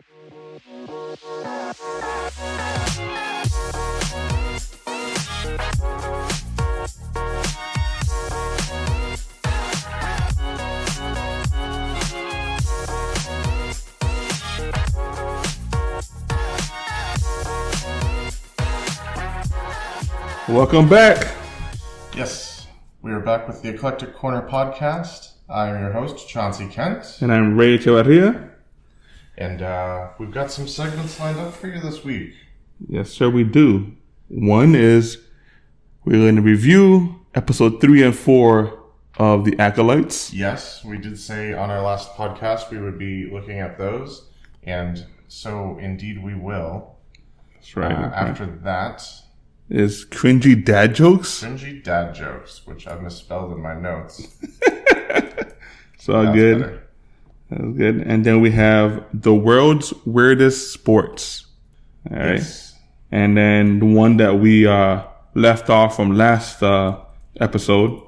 Welcome back. Yes, we are back with the Eclectic Corner podcast. I am your host, Chauncey Kent. And I'm Ray Echevarria. And we've got some segments lined up for you this week. Yes, sir, we do. One is we're going to review episode 3 and 4 of The Acolytes. Yes, we did say on our last podcast we would be looking at those. And so, indeed, we will. That's right. After that is cringy dad jokes. Cringy dad jokes, which I've misspelled in my notes. It's all good. That's good. And then we have the world's weirdest sports. All right. Yes. And then the one that we left off from last episode,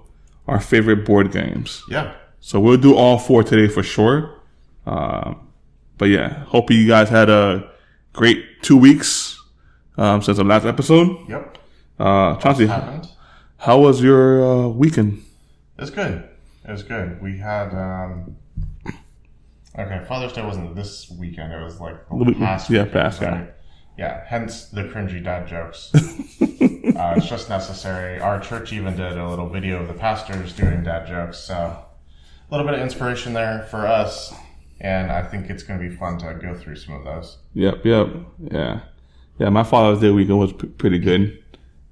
our favorite board games. Yeah. So we'll do all 4 today for sure. But yeah, hope you guys had a great 2 weeks. Since the last episode. Yep. Chauncey, how was your weekend? It was good. We had, Father's Day wasn't this weekend. It was like the past weekend. Yeah, hence the cringy dad jokes. It's just necessary. Our church even did a little video of the pastors doing dad jokes. So a little bit of inspiration there for us. And I think it's going to be fun to go through some of those. Yep. Yeah. Yeah, my Father's Day weekend was pretty good.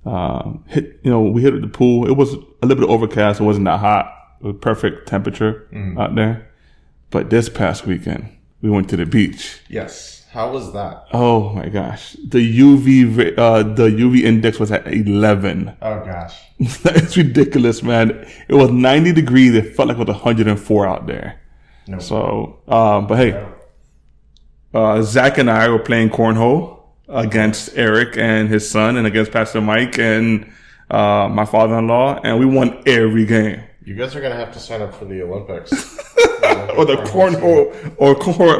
We hit the pool. It was a little bit overcast. It wasn't that hot. It was perfect temperature out there. But this past weekend, we went to the beach. Yes. How was that? Oh my gosh, the UV index was at 11. Oh gosh, it's ridiculous, man. It was 90 degrees. It felt like it was 104 out there. No. So, but hey, Zach and I were playing cornhole against Eric and his son and against Pastor Mike and my father-in-law, and we won every game. You guys are going to have to sign up for the Olympics. Or the cornhole,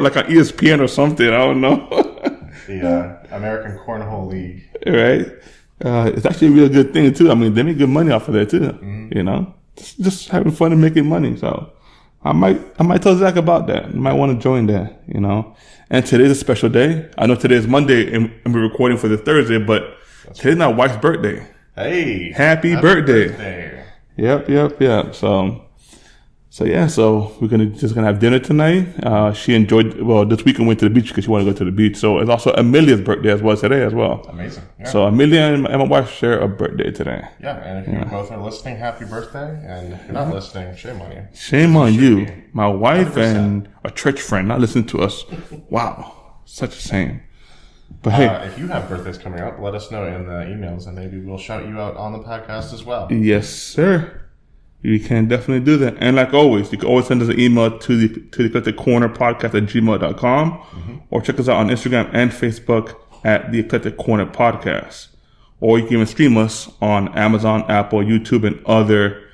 like on ESPN or something. I don't know. The American Cornhole League. Right. It's actually a really good thing, too. I mean, they make good money off of that, too. You know? Just having fun and making money. So I might tell Zach about that. You might want to join that, you know? And today's a special day. I know today is Monday and we're recording for the Thursday, but today's my wife's birthday. Hey. Happy birthday. Yep. So we're just gonna have dinner tonight. She enjoyed, this weekend went to the beach because she wanted to go to the beach. So it's also Amelia's birthday as well today as well. Amazing. Yeah. So Amelia and my wife share a birthday today. Yeah, and if you both are listening, happy birthday. And if you're not listening, shame on you. Shame on you. My wife 100%. And a church friend not listening to us. Wow. Such a shame. But hey. If you have birthdays coming up, let us know in the emails and maybe we'll shout you out on the podcast as well. Yes, sir. You can definitely do that. And like always, you can always send us an email to the Eclectic Corner Podcast at gmail.com or check us out on Instagram and Facebook at the Eclectic Corner Podcast. Or you can even stream us on Amazon, Apple, YouTube, and other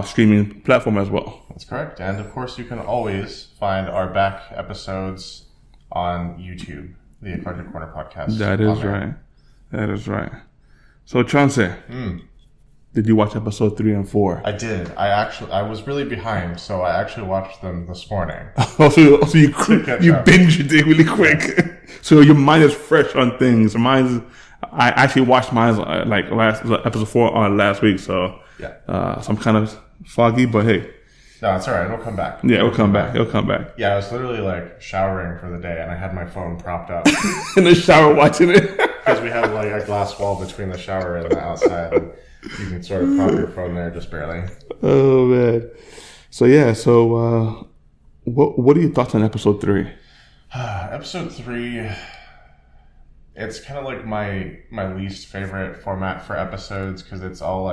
streaming platforms as well. That's correct. And of course, you can always find our back episodes on YouTube, the Eclectic Corner Podcast. That is right. So, Chauncey. Did you watch episode 3 and 4? I did. I was really behind, so I actually watched them this morning. So you binged it really quick. So your mind is fresh on things. I actually watched mine episode 4 on last week, so so I'm kind of foggy, but hey. No, it's all right. It'll come back. Yeah, it'll come back. Yeah, I was literally showering for the day, and I had my phone propped up in the shower watching it because we have a glass wall between the shower and the outside. And you can sort of prop your phone there just barely. Oh man. So what are your thoughts on episode 3? Episode 3, it's kind of like my least favorite format for episodes because it's all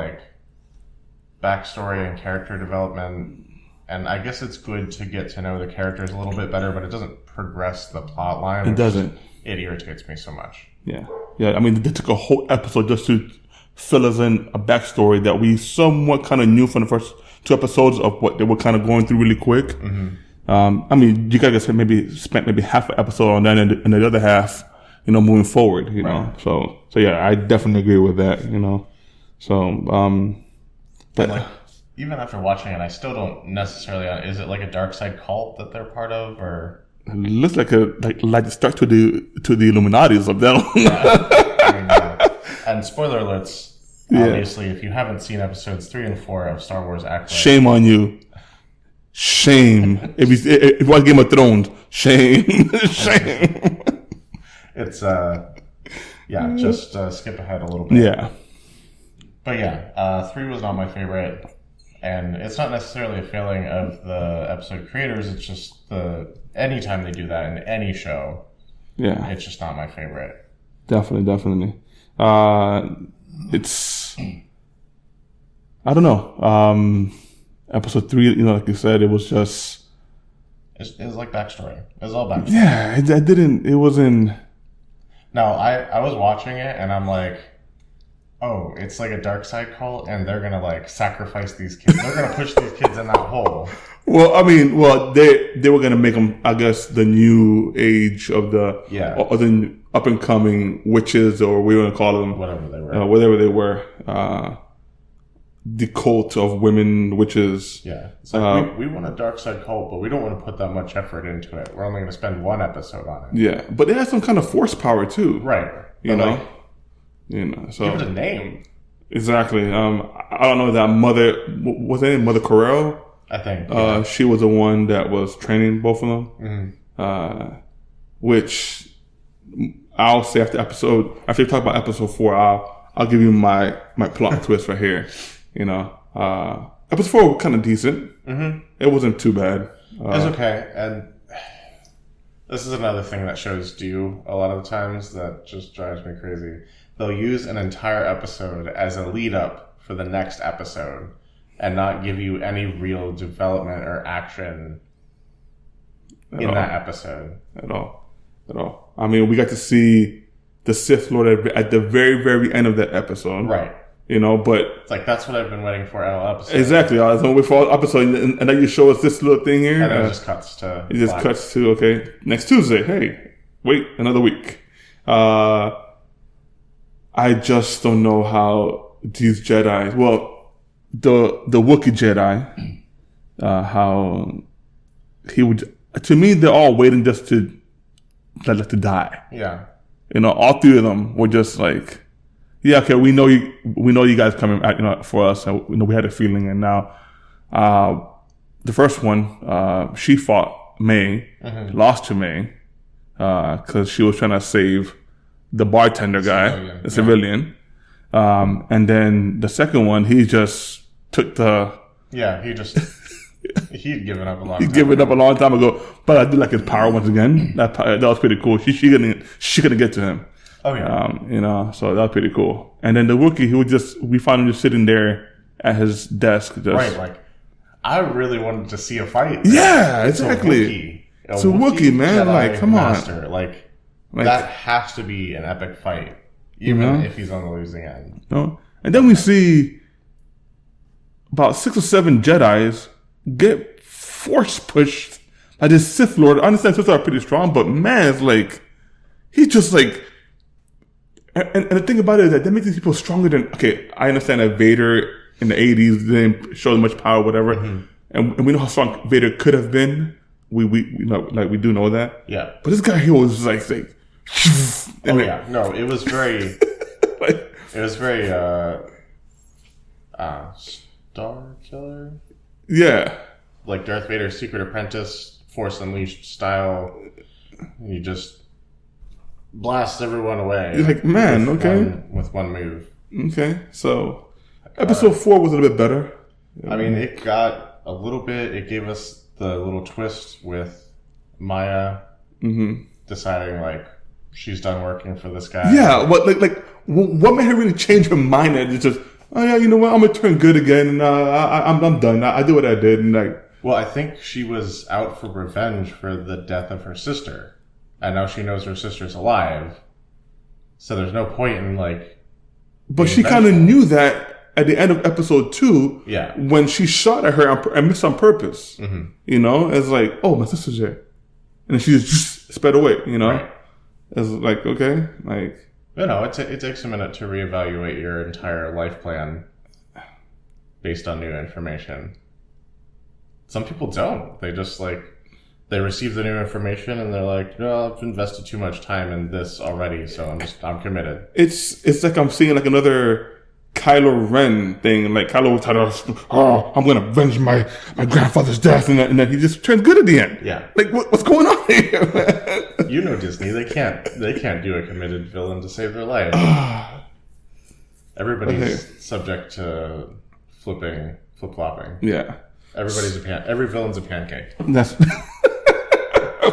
backstory and character development. And I guess it's good to get to know the characters a little bit better, but it doesn't progress the plot line. It doesn't. It irritates me so much. Yeah. I mean, they took a whole episode just to fill us in a backstory that we somewhat kind of knew from the first 2 episodes of what they were kind of going through really quick. I mean, you guys maybe spent maybe half an episode on that, and the other half, moving forward. Know, so yeah, I definitely agree with that. So but like even after watching it, I still don't necessarily. Is it like a dark side cult that they're part of, or? It looks like it's stuck to the Illuminati's of them. And spoiler alerts. Obviously, if you haven't seen episodes 3 and 4 of Star Wars Acolyte, shame on you. Shame. If you watch Game of Thrones, shame. Shame. It's just skip ahead a little bit. Yeah. But 3 was not my favorite. And it's not necessarily a failing of the episode creators. It's just anytime they do that in any show, it's just not my favorite. Definitely. It's, I don't know. Episode 3, like you said, it was just. It was like backstory. It was all backstory. Yeah, it wasn't. No, I was watching it and I'm like, oh, it's like a dark side cult, and they're gonna like sacrifice these kids. They're gonna push these kids in that hole. Well, I mean, they were gonna make them, I guess, the new age of the up and coming witches, or we want to call them whatever they were. The cult of women witches. Yeah, it's like we want a dark side cult, but we don't want to put that much effort into it. We're only going to spend 1 episode on it. Yeah, but it has some kind of force power too, right? You know. So give it a name. Exactly. I don't know that Mother was her name Mother Corral. I think she was the one that was training both of them. Mm-hmm. Which I'll say after you talk about episode 4, I'll give you my plot twist right here. Episode 4 was kind of decent. Mm-hmm. It wasn't too bad. It's okay, and this is another thing that shows do a lot of the times that just drives me crazy. They'll use an entire episode as a lead up for the next episode and not give you any real development or action in that episode. At all. I mean, we got to see the Sith Lord at the very, very end of that episode. Right. But it's like, that's what I've been waiting for all episode. Exactly. I was waiting for all episode, and then you show us this little thing here. And then it just cuts to It just cuts to, okay, next Tuesday. Hey, wait another week. I just don't know how these Jedi, the Wookiee Jedi, how he would, to me, they're all waiting just to die. Yeah. All 3 of them were just like, yeah, okay, we know you guys coming back, for us. So, we had a feeling, and now, the first one, she fought May, lost to May, cause she was trying to save the bartender guy, the civilian. And then the second one, he just took he'd given up a long time. He'd given up a long time ago, but I do like his power once again. That was pretty cool. She couldn't get to him. Oh yeah. So that was pretty cool. And then the Wookiee, we found him just sitting there at his desk. Right, like, I really wanted to see a fight. Yeah, exactly. It's a Wookiee, man. Jedi, like, come master. on. Like, that has to be an epic fight, even if he's on the losing end. No, and then we see about 6 or 7 Jedis get force pushed by this Sith Lord. I understand Sith are pretty strong, but man, it's like he's just like. And the thing about it is that makes these people stronger than. Okay, I understand that Vader in the 80s didn't show as much power, whatever, and we know how strong Vader could have been. We do know that. Yeah. But this guy here was like no, it was very Star Killer. Yeah. Like Darth Vader's Secret Apprentice, Force Unleashed style. You just blast everyone away. You're like, man, with one move. Okay, so episode 4 was a little bit better. I mean, it got a little bit. It gave us the little twist with Maya deciding like she's done working for this guy. Yeah, what made her really change her mind? And it's just, oh yeah, you know what? I'm gonna turn good again, and I'm done. I did what I did, and like. Well, I think she was out for revenge for the death of her sister, and now she knows her sister's alive. So there's no point in like. But she kind of knew that at the end of episode 2, when she shot at her and missed on purpose. Mm-hmm. You know, it's like, oh, my sister's here, and then she just sped away. You know, right. It's like, okay, like, you know, it takes a minute to reevaluate your entire life plan based on new information. Some people don't. They just like, they receive the new information and they're like, no, I've invested too much time in this already, so I'm committed. It's like I'm seeing like another Kylo Ren thing. Like Kylo was talking, oh, I'm gonna avenge my grandfather's death, and then he just turns good at the end. Yeah. Like what's going on here, man? You know Disney, they can't do a committed villain to save their life. Everybody's subject to flip-flopping. Yeah. Every villain's a pancake. That's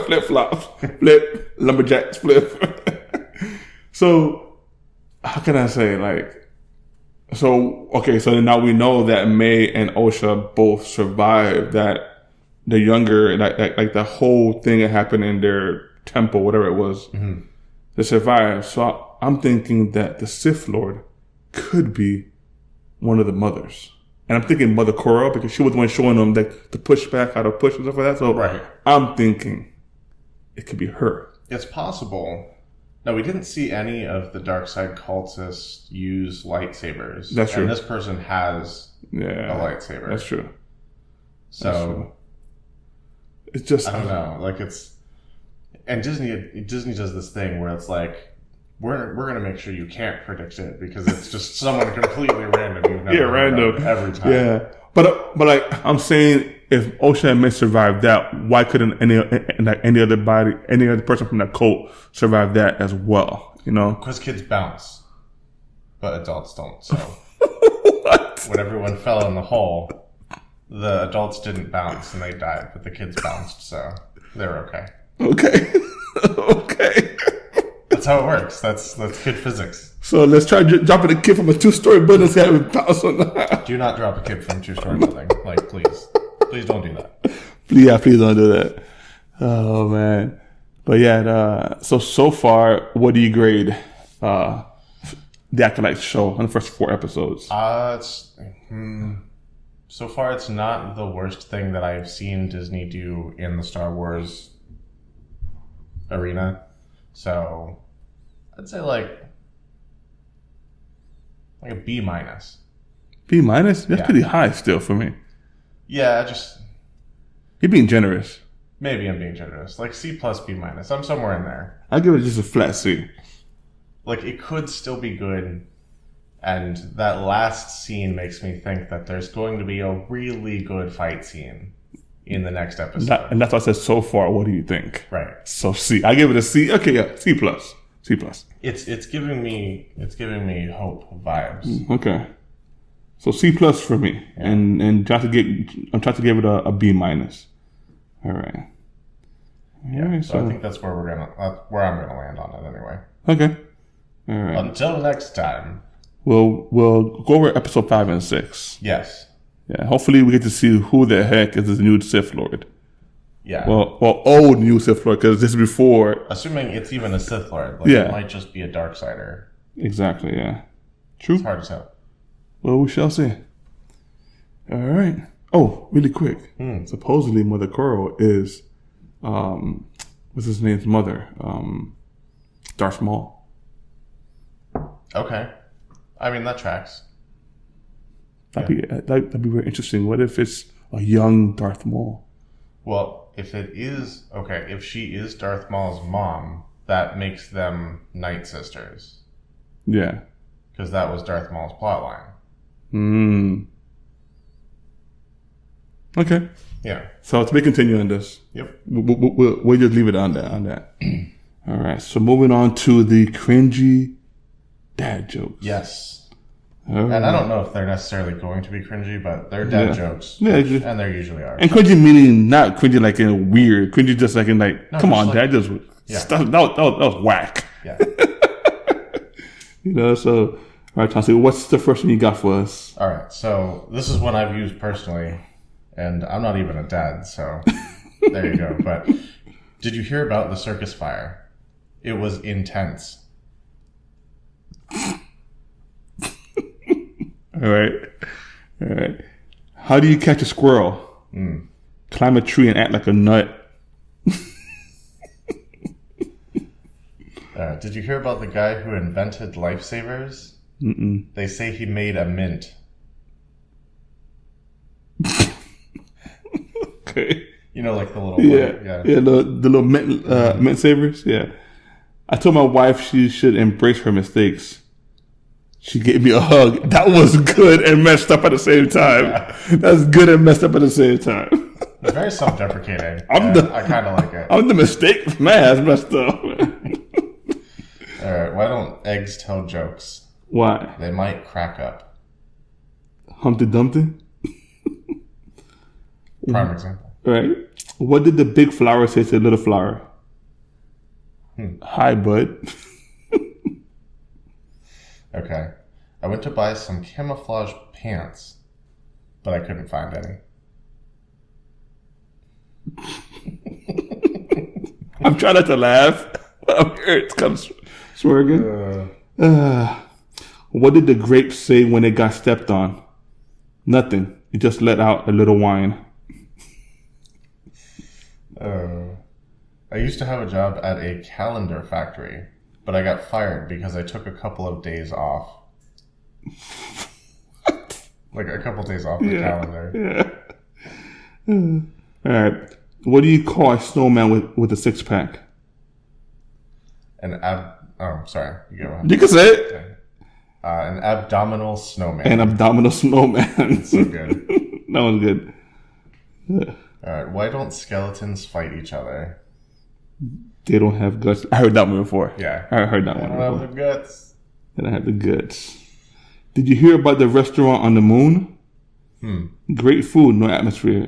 flip-flops, flip, lumberjacks, flip. So, how can I say, like, so now we know that May and Osha both survived that, the younger, like the whole thing that happened in their temple, whatever it was, mm-hmm. They survived. So I'm thinking that the Sith Lord could be one of the mothers. And I'm thinking Mother Korra, because she was the one showing them like the pushback, how to push and stuff like that. So right. I'm thinking it could be her. It's possible. No, we didn't see any of the dark side cultists use lightsabers. That's true. And this person has a lightsaber. That's true. So that's true. It's just, I don't know. Like and Disney does this thing where it's like, we're gonna make sure you can't predict it because it's just someone completely random you've never heard of every time. Yeah, but like I'm saying, if Osha and May survived that, why couldn't any other person from that cult survive that as well? You know, because kids bounce, but adults don't. So what? When everyone fell in the hole, the adults didn't bounce and they died, but the kids bounced, so they were okay. Okay. Okay. That's how it works. That's kid physics. So let's try dropping a kid from a 2-story building and see how we bounce on that. Do not drop a kid from a 2-story building. Like, please. Please don't do that. Please don't do that. Oh, man. But yeah, so far, what do you grade the Acolyte show on the first 4 episodes? So far, it's not the worst thing that I've seen Disney do in the Star Wars arena. So I'd say like a B-. B-? That's pretty high still for me. Yeah, you're being generous. Maybe I'm being generous. Like C+, B-. I'm somewhere in there. I'll give it just a flat C. Like, it could still be good, and that last scene makes me think that there's going to be a really good fight scene in the next episode. And that's what I said so far. What do you think? Right. So C. I give it a C. Okay, yeah, C+. C+. It's giving me hope vibes. Okay. So C+ for me, yeah. and I'm trying to give it a B-. All right. Yeah. So I think that's where I'm gonna land on it anyway. Okay. All right. Until next time. We'll go over episode 5 and 6. Yes. Yeah. Hopefully we get to see who the heck is the new Sith Lord. Yeah. Well, old new Sith Lord, because this is before. Assuming it's even a Sith Lord. Like, it might just be a Darksider. Exactly. Yeah. True. It's hard to tell. Well, we shall see. All right. Oh, really quick. Supposedly, Mother Korra is, what's his name's mother? Darth Maul. Okay. I mean, that tracks. That'd be very interesting. What if it's a young Darth Maul? Well, if she is Darth Maul's mom, that makes them Night Sisters. Yeah. Because that was Darth Maul's plotline. Okay. Yeah. So to be continuing on this. Yep. We'll just leave it on that. All right. So moving on to the cringy dad jokes. Yes. And I don't know if they're necessarily going to be cringy, but they're dad jokes. Yeah. And they usually are. And cringy meaning not cringy like in a weird. Cringy just like in like, no, come on, like, dad, just stuff. That was whack. Yeah. So, all right, Chauncey, what's the first one you got for us? All right. So this is one I've used personally, and I'm not even a dad, so there you go. But did you hear about the circus fire? It was intense. All All right. How do you catch a squirrel? Climb a tree and act like a nut. Did you hear about the guy who invented lifesavers? Mm-mm. They say he made a mint. Okay. You know, like the little the little mint savers. Yeah. I told my wife she should embrace her mistakes. She gave me a hug. That was good and messed up at the same time. Yeah. That's good and messed up at the same time. It's very self-deprecating. I kind of like it. I'm the mistake. Man, that's messed up. All right. Why don't eggs tell jokes? Why? They might crack up. Humpty Dumpty? Prime example. Right. What did the big flower say to the little flower? Hi, bud. Okay. I went to buy some camouflage pants, but I couldn't find any. I'm trying not to laugh. I'm here. It's kind of smirking. What did the grapes say when they got stepped on? Nothing. It just let out a little wine. I used to have a job at a calendar factory, but I got fired because I took a couple of days off. Like a couple days off the calendar. Yeah. All right. What do you call a snowman with a six-pack? Sorry. You go ahead. You can say it. Okay. An abdominal snowman. An abdominal snowman. So good. That was good. Yeah. All right. Why don't skeletons fight each other? They don't have guts. I heard that one before. Yeah. I heard that one before. They don't have the guts. They don't have the guts. Did you hear about the restaurant on the moon? Great food, no atmosphere.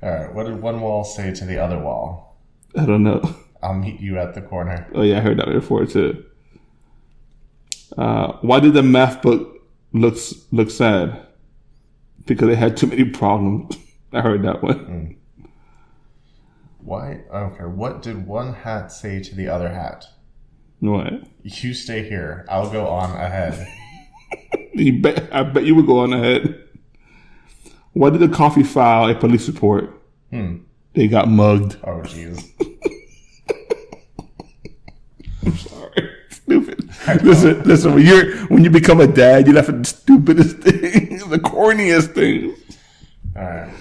All right. What did one wall say to the other wall? I don't know. I'll meet you at the corner. Oh, yeah. I heard that before, too. Why did the math book look sad? Because they had too many problems. I heard that one. Why? Okay. What did one hat say to the other hat? What? You stay here. I'll go on ahead. I bet you would go on ahead. Why did the coffee file a police report? They got mugged. Oh, jeez. I'm sorry. Stupid. Listen. When you become a dad, you laugh at the stupidest things, the corniest things. All right.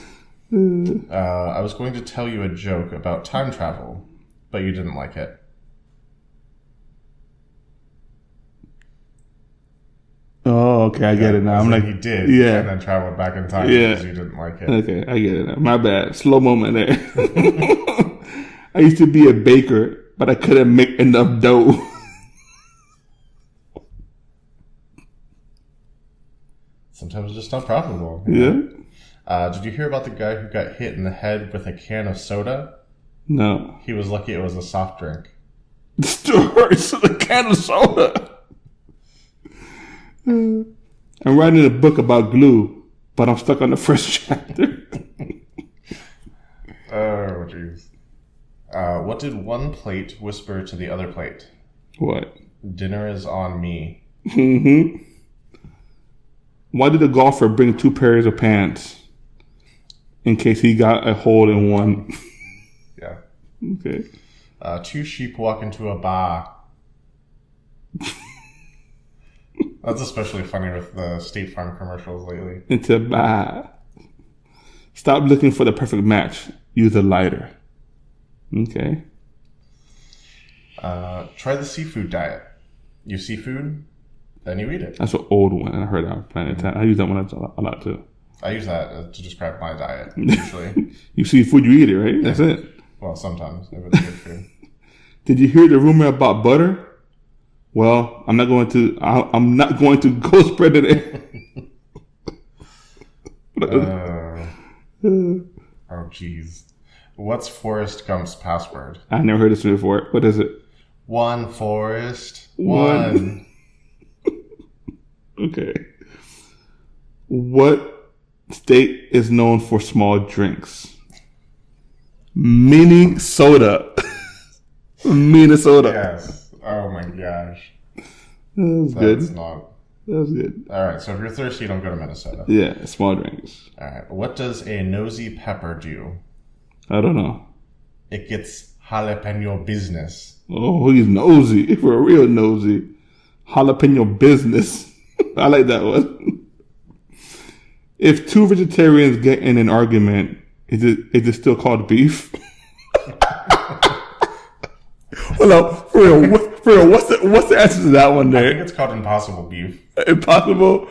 I was going to tell you a joke about time travel, but you didn't like it. Oh, okay, I get it now. I'm like, he did, yeah, and then traveled back in time because you didn't like it. Okay, I get it now. My bad. Slow moment there. I used to be a baker, but I couldn't make enough dough. Sometimes it's just not profitable. Yeah. Did you hear about the guy who got hit in the head with a can of soda? No. He was lucky it was a soft drink. It's a can of soda. I'm writing a book about glue, but I'm stuck on the first chapter. Oh, jeez. What did one plate whisper to the other plate? What? Dinner is on me. Why did the golfer bring 2 pairs of pants? In case he got a hole in one. Yeah. Okay. 2 sheep walk into a bar. That's especially funny with the State Farm commercials lately. Into a bar. Stop looking for the perfect match. Use a lighter. Okay. Try the seafood diet. You see food, then you eat it. That's an old one. I heard that plenty of time. I use that one a lot too. I use that to describe my diet, usually. You see food, you eat it, right? That's it. Well, sometimes, if it's good food. Did you hear the rumor about butter? Well, I'm not going to go spread it. Oh, jeez. What's Forrest Gump's password? I never heard this before. What is it? One, Forrest. One. Okay. What state is known for small drinks? Minnesota. Minnesota. Yes. Oh my gosh. That's good. That's not. That's good. All right, so if you're thirsty, don't go to Minnesota. Yeah, small drinks. All right, what does a nosy pepper do? I don't know. It gets jalapeno business. Oh, he's nosy. For a real nosy. Jalapeno business. I like that one. If two vegetarians get in an argument, is it still called beef? Well, for real, what's the answer to that one there? I think it's called impossible beef. Impossible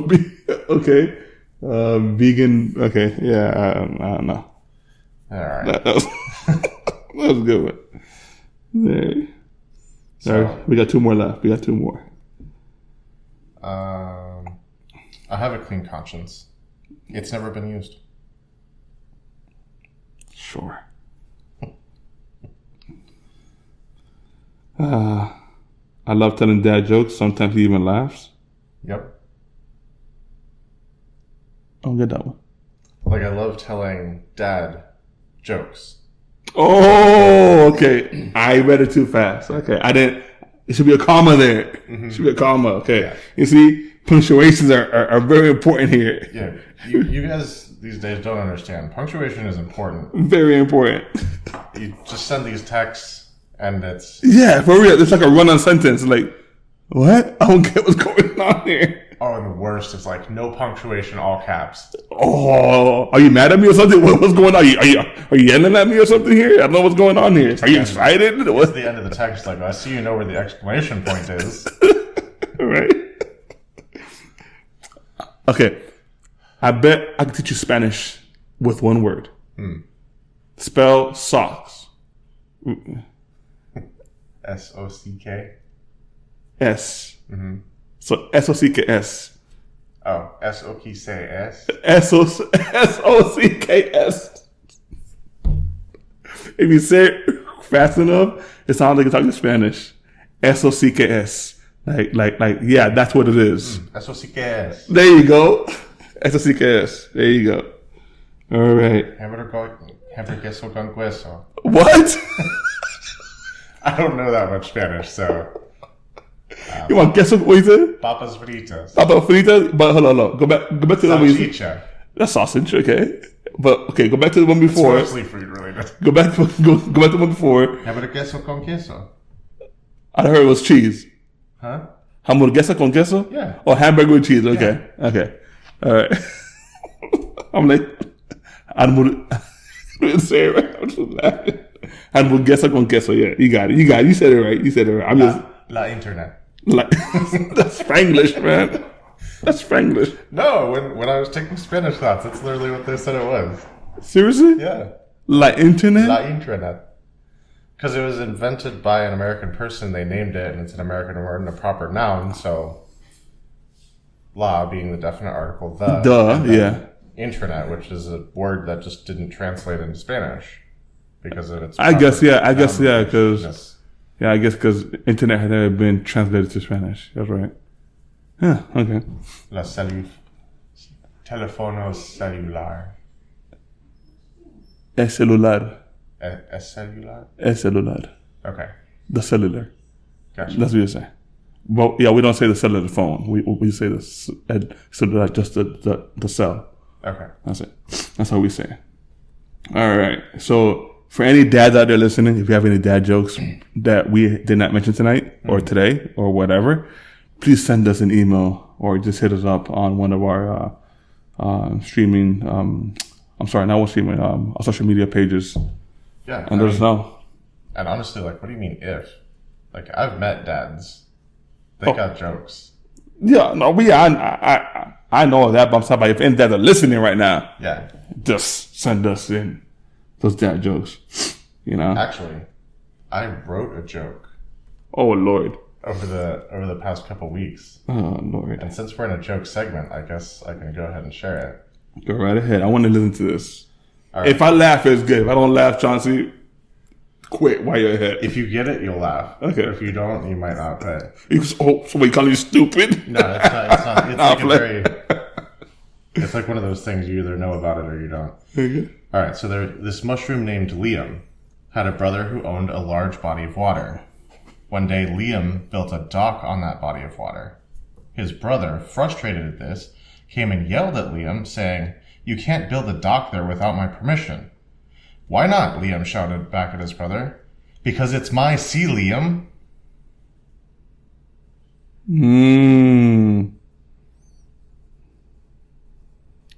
beef. Okay. Vegan. Okay. Yeah. I don't know. All right. That was a good one. There. So, all right, we got two more left. I have a clean conscience. It's never been used. Sure. I love telling dad jokes. Sometimes he even laughs. Yep. I don't get that one. Like, I love telling dad jokes. Oh, okay. I read it too fast. Okay. I didn't. It should be a comma there. Mm-hmm. It should be a comma. Okay. Yeah. You see, punctuations are very important here. Yeah. You guys these days don't understand. Punctuation is important. Very important. You just send these texts and it's... Yeah, for real. It's like a run-on sentence. Like, what? I don't get what's going on here. Oh, and the worst is like no punctuation, all caps. Oh, are you mad at me or something? What's going on? Are you yelling at me or something here? I don't know what's going on here. Are you excited? It's the end of the text. Like, I see you know where the exclamation point is. Right. Okay. I bet I can teach you Spanish with one word. Spell socks. S-O-C-K? S. Mm-hmm. So S-O-C-K-S. Oh, S-O-K-S? S-O-C-K-S. If you say it fast enough, it sounds like you're talking Spanish. S-O-C-K-S. Like, yeah, that's what it is. S-O-C-K-S. There you go. S-O-C-K-S. There you go. All right. Hamburgueso con queso. What? I don't know that much Spanish, so... You want queso? What you said? Papas fritas. Papas fritas? But hold on. Go back to the one you said. That's sausage, okay. But, okay, go back to the one before. It's mostly food related. Go back to the one before. Hamburgueso con queso. I heard it was cheese. Huh? Hamburguesa con queso? Yeah. Oh, hamburger with cheese. Okay. Yeah. Okay. All right. I'm like, I didn't say it right. I'm just laughing. Hamburguesa con queso. Yeah, you got it. You said it right. I'm just... La internet. That's Spanglish, man. That's Spanglish. No, when I was taking Spanish class, that's literally what they said it was. Seriously? Yeah. La internet? La intranet. Because it was invented by an American person, they named it, and it's an American word and a proper noun, so la being the definite article, yeah. Intranet, which is a word that just didn't translate into Spanish because of its... I guess, because internet had never been translated to Spanish. That's right. Yeah, okay. Teléfono celular. Es celular. Es celular? Es celular. Okay. The cellular. Gotcha. That's what you say. Well, yeah, we don't say the cellular phone. We say the cellular, just the cell. Okay. That's it. That's how we say it. All right. So... for any dads out there listening, if you have any dad jokes that we did not mention tonight or today or whatever, please send us an email or just hit us up on one of our streaming, our social media pages. Yeah. And let us know. And honestly, like, what do you mean if? Like, I've met dads. They got jokes. Yeah, no, I know that, but I'm talking about if any dads are listening right now. Yeah. Just send us in those dad jokes, you know. Actually, I wrote a joke. Oh Lord! Over the past couple weeks. Oh Lord! And since we're in a joke segment, I guess I can go ahead and share it. Go right ahead. I want to listen to this. All right. If I laugh, it's good. If I don't laugh, Chauncey, quit while you're ahead. If you get it, you'll laugh. Okay. If you don't, you might not pay. So we call you stupid? No, it's not. It's like a very... It's like one of those things you either know about it or you don't. Okay. All right, so this mushroom named Liam had a brother who owned a large body of water. One day, Liam built a dock on that body of water. His brother, frustrated at this, came and yelled at Liam, saying, "You can't build a dock there without my permission." "Why not?" Liam shouted back at his brother. "Because it's my sea, Liam."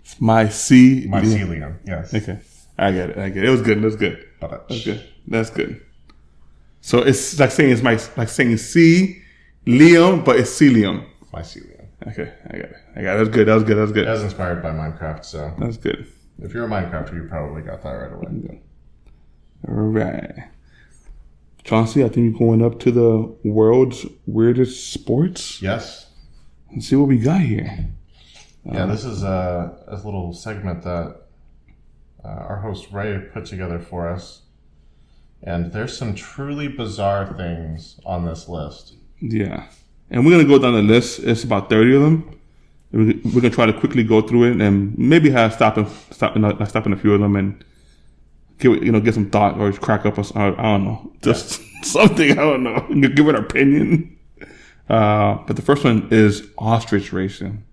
It's my sea. My sea, Liam. Yes. Okay. I get it. It was good. That's good. That's good. So it's like saying sea, Liam, but it's sea Liam. My sea, Liam. Okay. I got it. That's good. That was good. That was inspired by Minecraft, so. That's good. If you're a Minecrafter, you probably got that right away. All right. Chauncey, I think we're going up to the world's weirdest sports. Yes. Let's see what we got here. Yeah, this is a little segment that our host Ray put together for us. And there's some truly bizarre things on this list. Yeah. And we're going to go down the list. It's about 30 of them. We're going to try to quickly go through it and maybe stopping a few of them and get some thought or crack up. I don't know. Just something. I don't know. Give an opinion. But the first one is ostrich racing.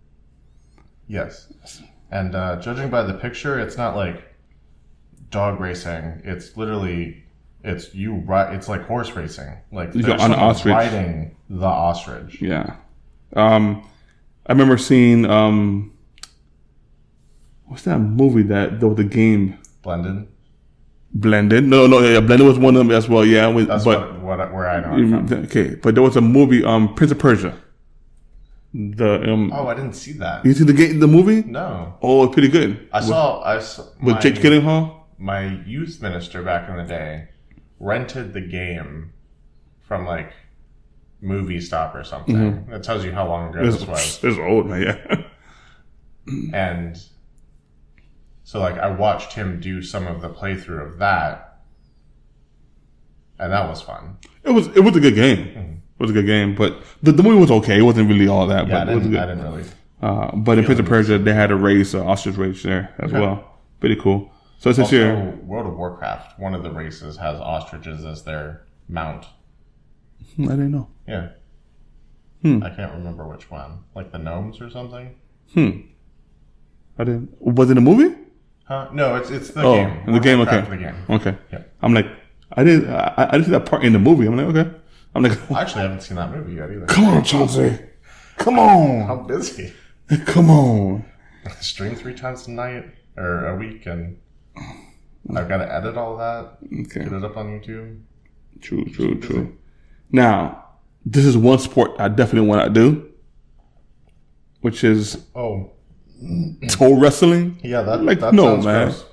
Yes. And judging by the picture, it's not like dog racing. It's literally, it's like horse racing. Like there's on an ostrich riding the ostrich. Yeah. I remember seeing what's that movie that the game Blended? No, yeah, Blended was one of them as well. Yeah, that's where I know it from. Okay, but there was a movie, Prince of Persia. I didn't see that. You see the movie? No. Oh, it's pretty good. I saw with Jake Gyllenhaal. My youth minister back in the day rented the game from like Movie Stop or something. Mm-hmm. That tells you how long ago this was. It's old, man. Yeah. And so like I watched him do some of the playthrough of that, and that was fun. It was a good game. Mm-hmm. It was a good game, but the movie was okay. It wasn't really all that. Yeah, but I didn't really. But in Prince of Persia, they had a race, ostrich race there as well. Pretty cool. So since also, World of Warcraft, one of the races has ostriches as their mount. I didn't know. Yeah. I can't remember which one. Like the gnomes or something? I didn't. Was it a movie? Huh? No, it's the game. In the game, okay. The game. Okay. Yeah. I'm like, I didn't see that part in the movie. I'm like, okay. I'm like, I actually haven't seen that movie yet either. Come on, Chauncey. Come on. I'm busy. Come on. I stream 3 times a night or a week, and I've got to edit all that. Okay. Get it up on YouTube. True. Now, this is one sport I definitely want to do, which is toe wrestling. Yeah, that no, sounds man. Gross.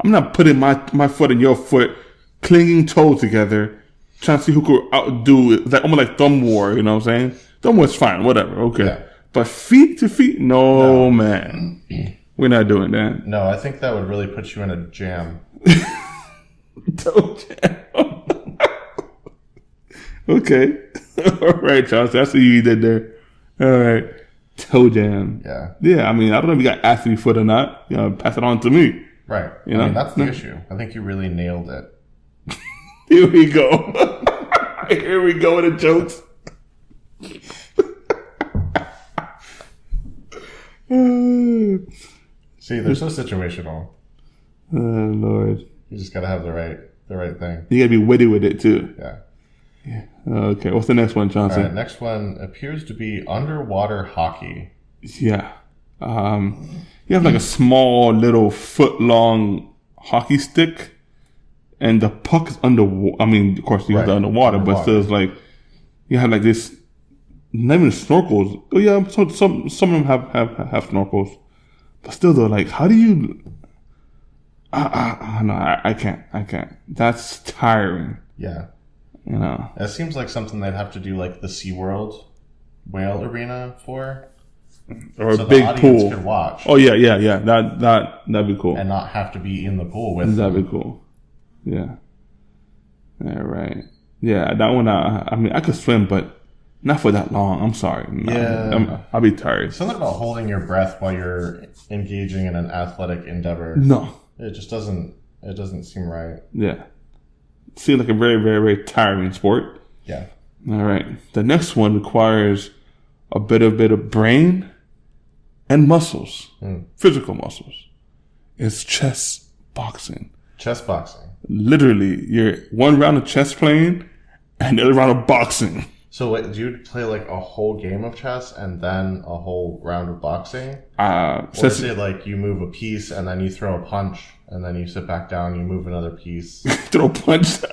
I'm not putting my foot in your foot, clinging toes together, trying to see who could outdo it. Like almost like thumb war. You know what I'm saying? Thumb war's fine, whatever. Okay, yeah. But feet to feet, no, man. We're not doing that. No, I think that would really put you in a jam. Toe jam. Okay. All right, Charles. That's what you did there. All right. Toe jam. Yeah. Yeah, I mean, I don't know if you got athlete foot or not. Pass it on to me. Right. You know? I mean, that's the issue. I think you really nailed it. Here we go. Here we go with the jokes. See, they're so situational. Oh, Lord. You just got to have the right thing. You got to be witty with it, too. Yeah. Okay, what's the next one, Johnson? All right, next one appears to be underwater hockey. Yeah. You have like a small little foot-long hockey stick, and the puck is underwater. I mean, of course, you have the underwater, but still it's like, you have like this, not even snorkels. Oh, yeah, some of them have snorkels. But still, though, like, how do you... I can't. That's tiring. Yeah. You know, it seems like something they'd have to do like the SeaWorld whale arena for, or so a big pool. Could watch. Oh yeah. That'd be cool, and not have to be in the pool with. That'd be cool. Yeah. Yeah. Right. Yeah. That one. I mean, I could swim, but not for that long. I'm sorry. Yeah. I'll be tired. Something about holding your breath while you're engaging in an athletic endeavor. No. It just doesn't. It doesn't seem right. Yeah. Seems like a very, very, very tiring sport. Yeah. All right. The next one requires a bit of brain and muscles, physical muscles. It's chess boxing. Chess boxing. Literally, you're one round of chess playing and the other round of boxing. So wait, do you play like a whole game of chess and then a whole round of boxing? Or is it like you move a piece and then you throw a punch and then you sit back down, you move another piece? Throw a punch?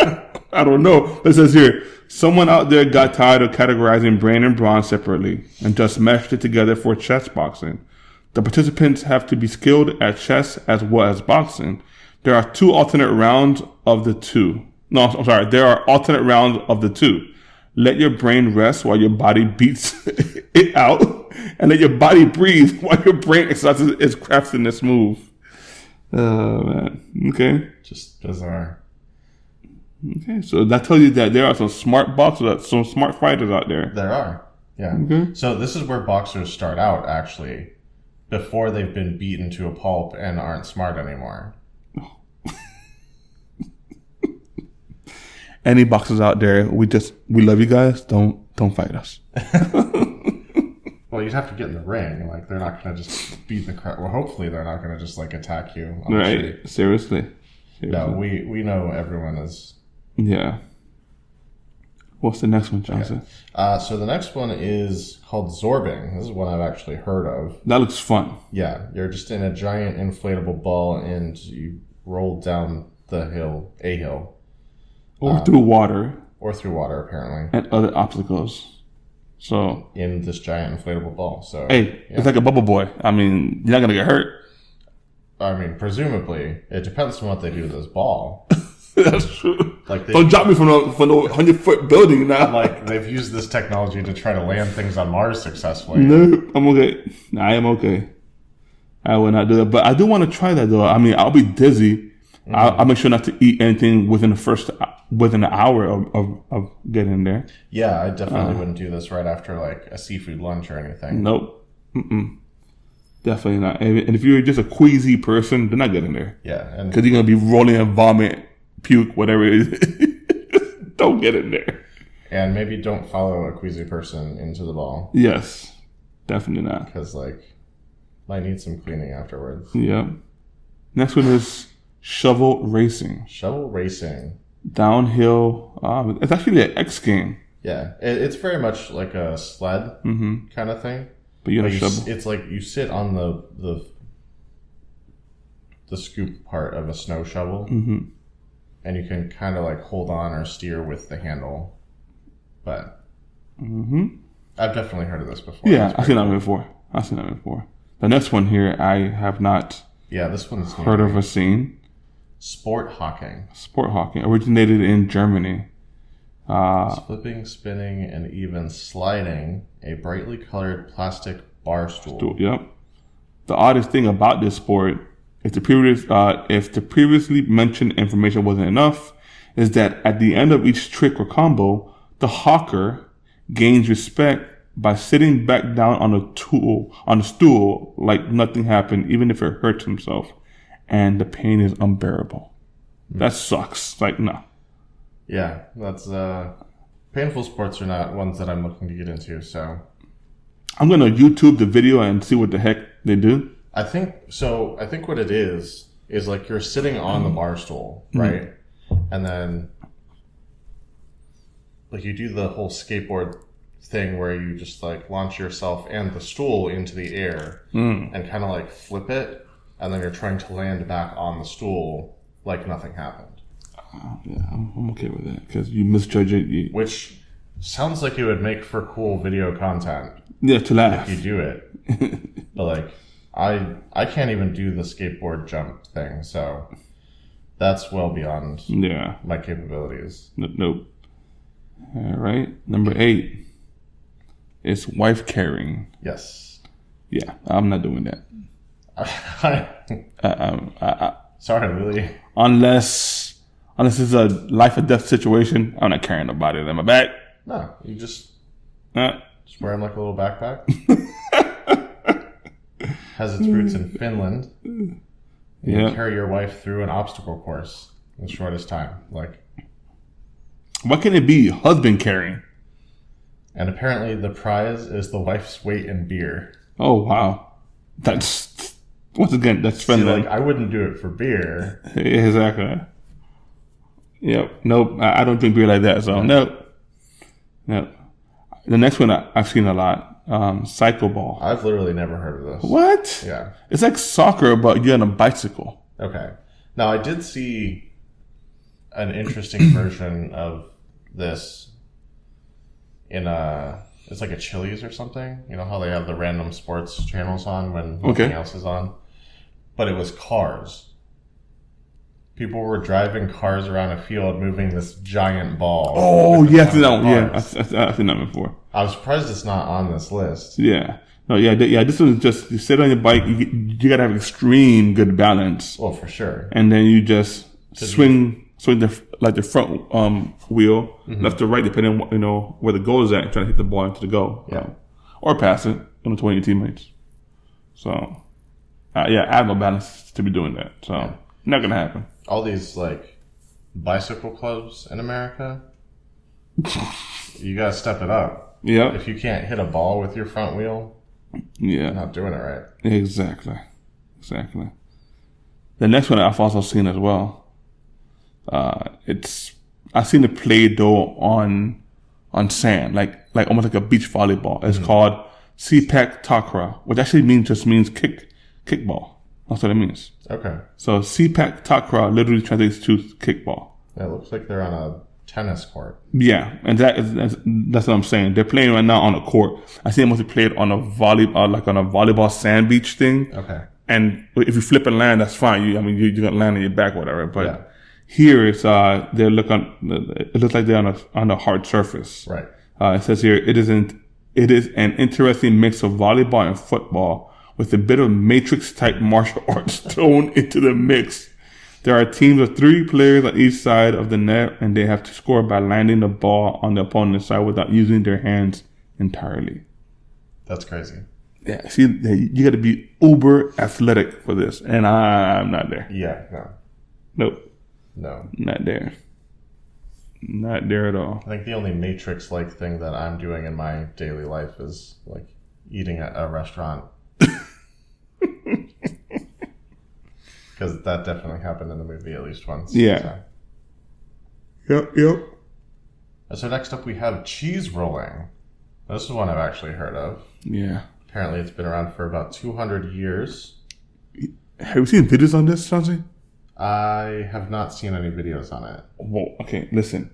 I don't know. It says here, someone out there got tired of categorizing brain and brawn separately and just meshed it together for chess boxing. The participants have to be skilled at chess as well as boxing. There are two alternate rounds of the two. No, I'm sorry. There are alternate rounds of the two. Let your brain rest while your body beats it out, and let your body breathe while your brain exercises its craftiness move. Oh, man. Okay. Just bizarre. Okay, so that tells you that there are some smart boxers, some smart fighters out there. There are. Yeah. Okay. So this is where boxers start out, actually, before they've been beaten to a pulp and aren't smart anymore. Any boxers out there, we love you guys. Don't fight us. Well, you'd have to get in the ring. Like, they're not going to just beat the crap. Well, hopefully they're not going to just, like, attack you. Right. Seriously. No, we know everyone is. Yeah. What's the next one, Johnson? Okay. So the next one is called zorbing. This is one I've actually heard of. That looks fun. Yeah. You're just in a giant inflatable ball and you roll down a hill. Or through water. Or through water, apparently. And other obstacles. So. In this giant inflatable ball. So. Hey, It's like a bubble boy. I mean, you're not going to get hurt. I mean, presumably. It depends on what they do with this ball. That's true. Like don't drop me from the 100-foot building now. Like, they've used this technology to try to land things on Mars successfully. No, I'm okay. I am okay. I will not do that. But I do want to try that, though. I mean, I'll be dizzy. Mm-hmm. I'll make sure not to eat anything within an hour of getting there. Yeah, I definitely wouldn't do this right after, like, a seafood lunch or anything. Nope. Definitely not. And if you're just a queasy person, then not get in there. Yeah. Because you're going to be rolling and vomit, puke, whatever it is. Don't get in there. And maybe don't follow a queasy person into the ball. Yes. Definitely not. Because, like, might need some cleaning afterwards. Yeah. Next one is shovel racing. Shovel racing. Downhill. It's actually an X game. Yeah. It's very much like a sled kind of thing. But you have a shovel. It's like you sit on the scoop part of a snow shovel, and you can kind of like hold on or steer with the handle. But I've definitely heard of this before. Yeah, I've seen that before. The next one here, I have not. Yeah, this one's heard of or seen. Sport hawking. Sport hawking originated in Germany. Flipping, spinning, and even sliding a brightly colored plastic bar stool. Yep. The oddest thing about this sport, if the previously mentioned information wasn't enough, is that at the end of each trick or combo, the hawker gains respect by sitting back down on a stool like nothing happened, even if it hurts himself, and the pain is unbearable. That sucks. Like, no. Yeah, that's painful sports are not ones that I'm looking to get into, so I'm gonna YouTube the video and see what the heck they do. I think what it is like you're sitting on the bar stool, right? And then like you do the whole skateboard thing where you just like launch yourself and the stool into the air and kind of like flip it, and then you're trying to land back on the stool like nothing happened. Yeah, I'm okay with that because you misjudge it. Which sounds like it would make for cool video content. Yeah, to laugh. If you do it. But like, I can't even do the skateboard jump thing, so that's well beyond my capabilities. Nope. All right. Number 8 is wife carrying. Yes. Yeah, I'm not doing that. Sorry, Lily. Unless it's a life or death situation, I'm not carrying nobody on my back. No, you just wear them like a little backpack. Has its roots in Finland. You carry your wife through an obstacle course in the shortest time. Like, why can't it be husband carrying? And apparently the prize is the wife's weight in beer. Oh, wow. That's, once again, that's friendly. See, like, I wouldn't do it for beer. Exactly. Yep. Nope. I don't drink beer like that, so nope. Nope. The next one I've seen a lot, cycle ball. I've literally never heard of this. What? Yeah. It's like soccer, but you're on a bicycle. Okay. Now, I did see an interesting version of this in it's like a Chili's or something. You know how they have the random sports channels on when nothing else is on? But it was cars. People were driving cars around a field moving this giant ball. Oh, yes. I've seen that before. I was surprised it's not on this list. Yeah. No, yeah. This was just, you sit on your bike, you gotta have extreme good balance. Well, for sure. And then you just swing the front wheel left to right, depending on where the goal is at, and trying to hit the ball into the goal. Yeah. Or pass it to one of your teammates. So, I have no balance to be doing that. So, not gonna happen. All these like bicycle clubs in America, you gotta step it up. Yeah. If you can't hit a ball with your front wheel, you're not doing it right. Exactly. The next one I've also seen as well. I've seen it played though on sand, like almost like a beach volleyball. It's called Sepak Takraw, which actually means kickball. That's what it means. Okay. So Sepak Takraw literally translates to kickball. It looks like they're on a tennis court. Yeah, and that's what I'm saying. They're playing right now on a court. I see them mostly played on a volleyball sand beach thing. Okay. And if you flip and land, that's fine. You're gonna land on your back or whatever. But here it's it looks like they're on a hard surface. Right. It says here it is an interesting mix of volleyball and football with a bit of Matrix-type martial arts thrown into the mix. There are teams of 3 players on each side of the net, and they have to score by landing the ball on the opponent's side without using their hands entirely. That's crazy. Yeah, see, you got to be uber athletic for this, and I'm not there. Yeah, no. Nope. No. Not there. Not there at all. I think the only Matrix-like thing that I'm doing in my daily life is like eating at a restaurant. Because that definitely happened in the movie at least once. Yeah. So. Yep. So next up we have cheese rolling. This is one I've actually heard of. Yeah. Apparently it's been around for about 200 years. Have you seen videos on this, Chauncey? I have not seen any videos on it. Well, okay, listen.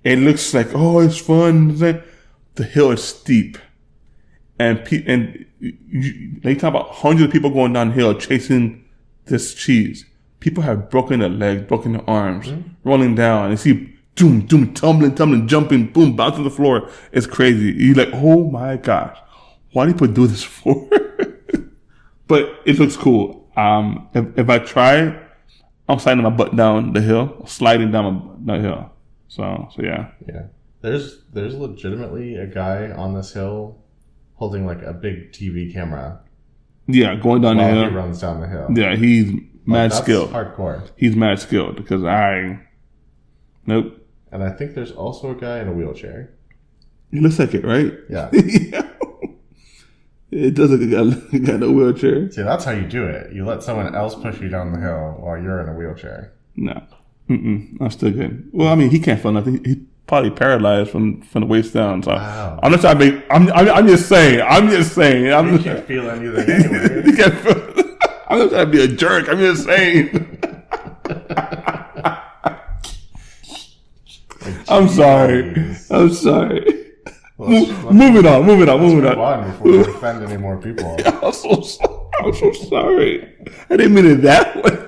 It looks like, it's fun. The hill is steep. And they talk about hundreds of people going downhill chasing this cheese. People have broken their legs, broken their arms, rolling down. And you see, doom, tumbling, jumping, boom, bouncing the floor. It's crazy. You're like, oh my gosh, why do people do this for? But it looks cool. If I try, I'm sliding my butt down the hill, sliding down the hill. So yeah. Yeah. There's legitimately a guy on this hill holding like a big TV camera. Yeah, going down the hill. He runs down the hill. Yeah, he's mad skilled. Hardcore. He's mad skilled because nope. And I think there's also a guy in a wheelchair. He looks like it, right? Yeah. Yeah. It does look like a guy in a wheelchair. See, that's how you do it. You let someone else push you down the hill while you're in a wheelchair. No. I'm still good. Well, I mean, he can't feel nothing. He's probably paralyzed from the waist down. So wow. I'm not trying to make. I'm just saying. You can't feel anything anyway. You can't feel. I'm not trying to be a jerk. I'm just saying. I'm sorry. Moving on. Before we offend any more people. I'm so sorry. I didn't mean it that way.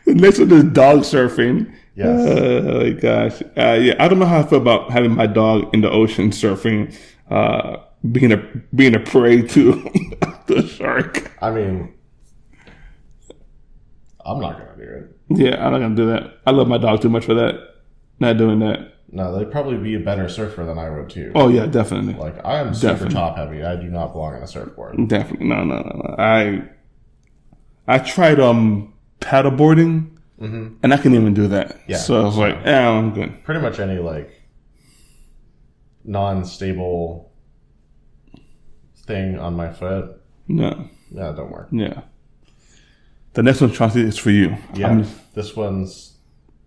The next one is dog surfing. Yes. Oh my gosh. I don't know how I feel about having my dog in the ocean surfing, being a prey to the shark. I mean, I'm not gonna do it. Yeah, I'm not gonna do that. I love my dog too much for that. Not doing that. No, they'd probably be a better surfer than I would too. Oh yeah, definitely. Like I am super top heavy. I do not belong on a surfboard. Definitely. No. I tried paddleboarding, and I couldn't even do that. Yeah. So I was like, I'm good. Pretty much any like non-stable thing on my foot. No. Yeah, it don't work. Yeah. The next one, Chauncey, is for you. Yeah, this one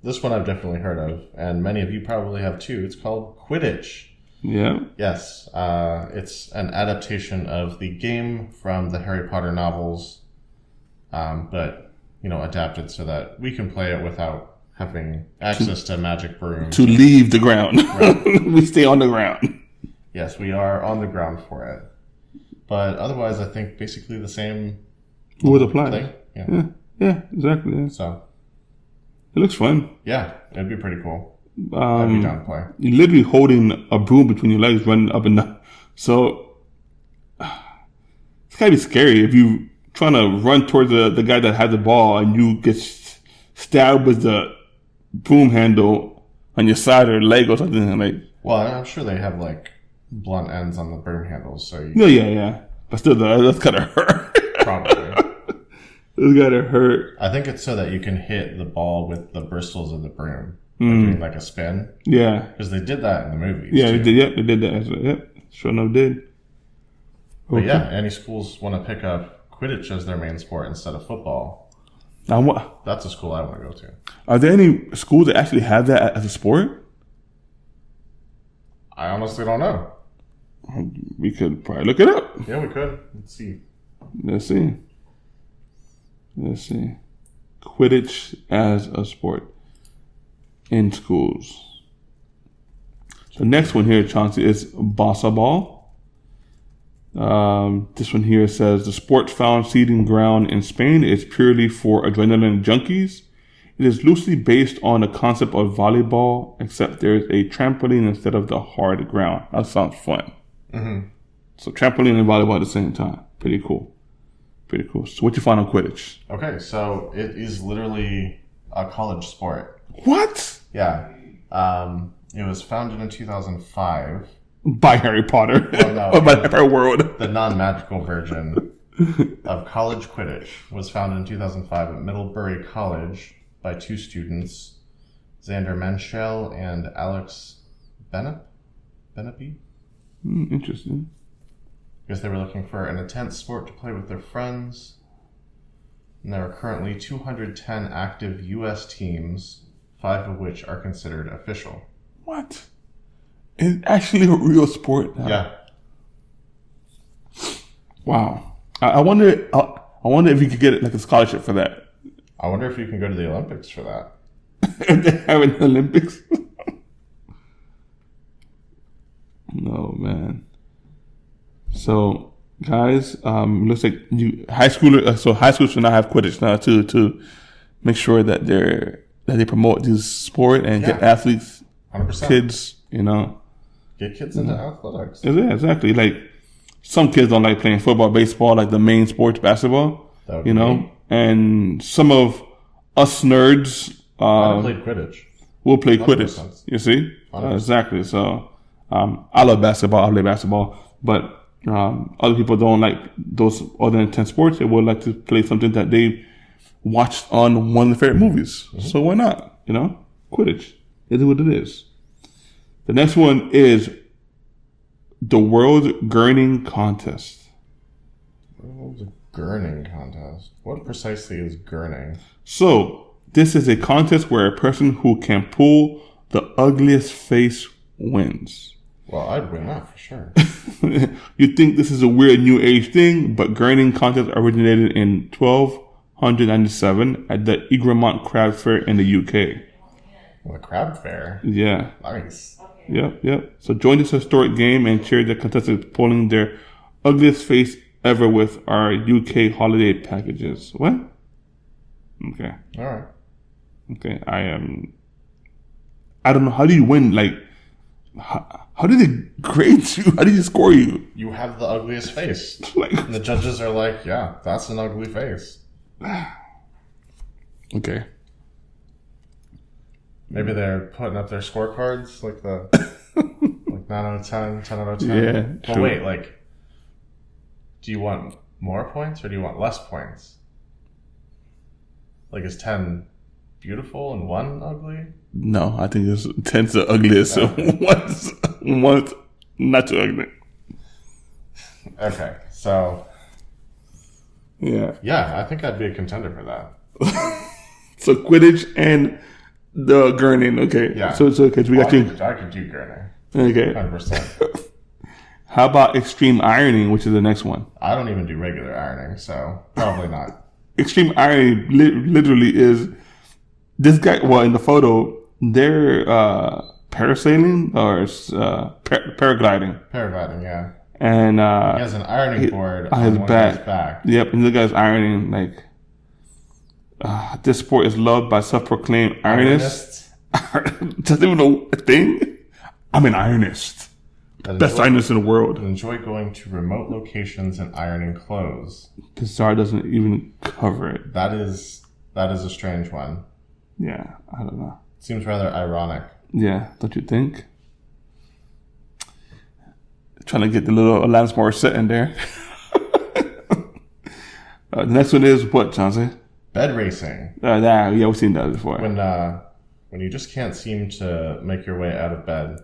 I've definitely heard of, and many of you probably have too. It's called Quidditch. Yeah. Yes, it's an adaptation of the game from the Harry Potter novels, but adapted so that we can play it without having access to magic brooms. To leave the ground. Right. We stay on the ground. Yes, we are on the ground for it. But otherwise, I think basically the same would apply. Thing. Yeah, exactly. Yeah. So it looks fun. Yeah, it'd be pretty cool. I'd be down to play. You're literally holding a broom between your legs, running up and down. So it's gotta be scary if you trying to run towards the guy that has the ball and you get stabbed with the broom handle on your side or leg or something like. Well, I'm sure they have like blunt ends on the broom handles, so you. Yeah. But still, that's gotta hurt. Probably. It's gotta hurt. I think it's so that you can hit the ball with the bristles of the broom. Doing like a spin. Yeah. Because they did that in the movies. Yeah, too. they did. Yep, they did that. Yep, sure enough did. But yeah, any schools want to pick up Quidditch as their main sport instead of football. Now, that's a school I want to go to. Are there any schools that actually have that as a sport? I honestly don't know. We could probably look it up. Yeah, we could. Let's see. Quidditch as a sport in schools. The next one here, Chauncey, is Bossa Ball. This one here says the sport found seeding ground in Spain is purely for adrenaline junkies. It is loosely based on the concept of volleyball, except there is a trampoline instead of the hard ground. That sounds fun. Mm-hmm. So trampoline and volleyball at the same time. Pretty cool. So what you find on Quidditch? Okay, so it is literally a college sport. What? Yeah. It was founded in 2005. By Harry Potter. Well, no, or by Harry World. The non-magical version of college Quidditch was founded in 2005 at Middlebury College by two students, Xander Menschel and Alex Benapy. Interesting. Because they were looking for an intense sport to play with their friends. And there are currently 210 active U.S. teams, 5 of which are considered official. What? It's actually a real sport now. Yeah. Wow. I wonder if you could get like a scholarship for that. I wonder if you can go to the Olympics for that. If they have an Olympics. No, man. So, guys, looks like high schools should not have Quidditch now to make sure that they promote this sport and get athletes, 100%. kids, Get kids into athletics. Yeah, exactly. Like some kids don't like playing football, baseball, like the main sports, basketball. And some of us nerds I played Quidditch. We'll play Quidditch. You see, exactly. So I love basketball. I play basketball, but other people don't like those other intense sports. They would like to play something that they watched on one of their favorite movies. Mm-hmm. So why not? Quidditch. It is what it is. The next one is the World Gurning Contest. World Gurning Contest. What precisely is gurning? So this is a contest where a person who can pull the ugliest face wins. Well, I'd win that for sure. You'd think this is a weird new age thing, but gurning contest originated in 1297 at the Egremont Crab Fair in the UK. The Crab Fair? Yeah. Nice. Yep. So join this historic game and cheer the contestants pulling their ugliest face ever with our UK holiday packages. What? Okay. All right. Okay. I don't know. How do you win? Like, how do they grade you? How do you score you? You have the ugliest face. And the judges are like, yeah, that's an ugly face. Okay. Maybe they're putting up their scorecards, like 9 out of 10, 10 out of 10. Yeah. But true. wait, do you want more points or do you want less points? Like, is 10 beautiful and 1 ugly? No, I think it's 10's the ugliest. So one's Not too ugly. Okay, so yeah, I think I'd be a contender for that. So Quidditch and the gurning. Okay, yeah. So okay, so we got you. I could do gurning. Okay, 100%. How about extreme ironing, which is the next one? I don't even do regular ironing, so probably not. Extreme ironing literally is this guy. Well, in the photo, they're parasailing or paragliding. Paragliding, yeah. And he has an ironing board on his back. Yep, and the guy's ironing like. This sport is loved by self-proclaimed ironists. Doesn't even know a thing. I'm an ironist. Best ironist in the world. Enjoy going to remote locations and ironing clothes. The czar doesn't even cover it. That is a strange one. Yeah, I don't know. Seems rather ironic. Yeah, don't you think? Trying to get the little Alanis Morissette in there. The next one is what, Chauncey? Bed racing. Yeah, we've seen that before. When you just can't seem to make your way out of bed,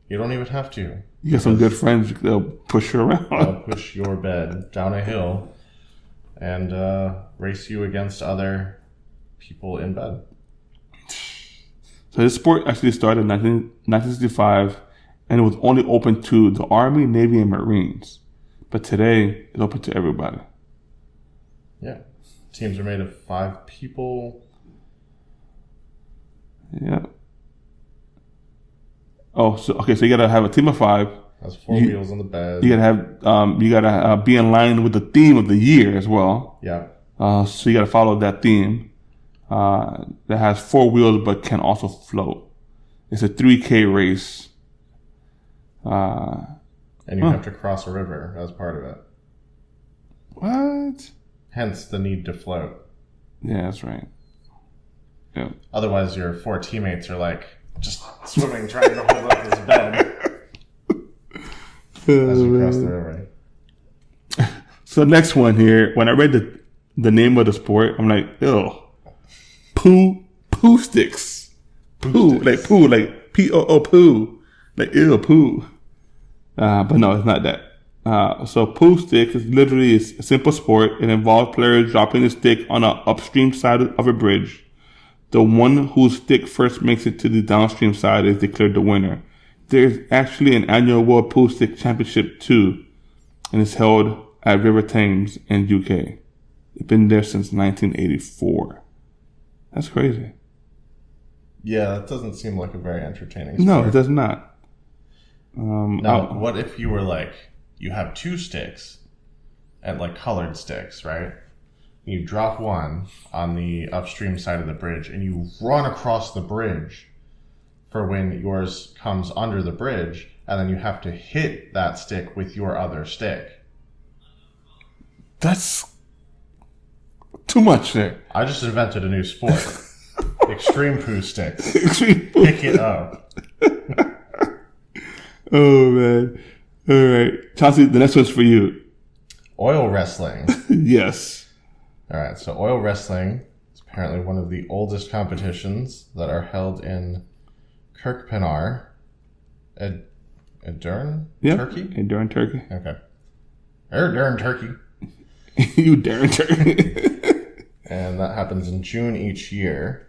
you don't even have to. You got some good friends, they'll push you around. They'll push your bed down a hill and race you against other people in bed. So this sport actually started in 1965, and it was only open to the Army, Navy, and Marines. But today, it's open to everybody. Yeah. Teams are made of 5 people. Yeah. Oh, so you gotta have a team of 5. Has 4 wheels on the bed. You gotta be in line with the theme of the year as well. Yeah. So you gotta follow that theme. That has 4 wheels but can also float. It's a 3K race. And you have to cross a river as part of it. What? Hence the need to float. Yeah, that's right. Yeah. Otherwise, your 4 teammates are like just swimming, trying to hold up this bed as you cross the river. So next one here, when I read the name of the sport, I'm like, ew. Poo sticks. Poo, like P-O-O poo. Like, ew, poo. But no, it's not that. So poo stick is literally a simple sport. It involves players dropping a stick on an upstream side of a bridge. The one whose stick first makes it to the downstream side is declared the winner. There's actually an annual World Poo Stick Championship too, and it's held at River Thames in UK. It's been there since 1984. That's crazy. Yeah, that doesn't seem like a very entertaining sport. No, it does not. Now, what if you were like, you have 2 sticks, and like colored sticks, right? You drop one on the upstream side of the bridge, and you run across the bridge for when yours comes under the bridge, and then you have to hit that stick with your other stick. That's too much there. I just invented a new sport. Extreme poo sticks. Extreme poo. Pick it up. Oh, man. All right. Chauncey, the next one's for you. Oil wrestling. Yes. All right. So oil wrestling is apparently one of the oldest competitions that are held in Kirkpinar, Edirne, Turkey? Edirne, Turkey. Okay. Edirne, Turkey. You darn Turkey. And that happens in June each year.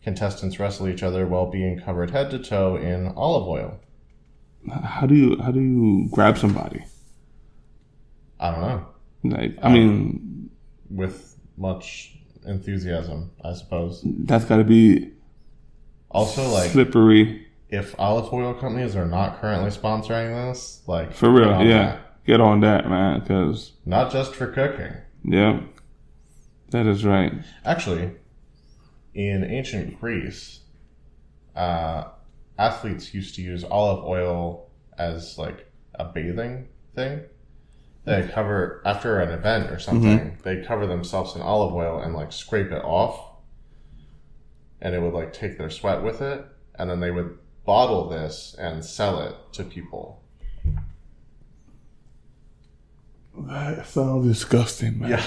Contestants wrestle each other while being covered head to toe in olive oil. How do you grab somebody? I don't know. Like, I mean, with much enthusiasm, I suppose. That's got to be also like slippery. If olive oil companies are not currently sponsoring this, like for real, yeah, get on that, man. Because not just for cooking. Yeah, that is right. Actually, in ancient Greece, athletes used to use olive oil as like a bathing thing. They cover after an event or something. Mm-hmm. They cover themselves in olive oil and like scrape it off, and it would like take their sweat with it, and then they would bottle this and sell it to people. That sounds disgusting, man. Yeah,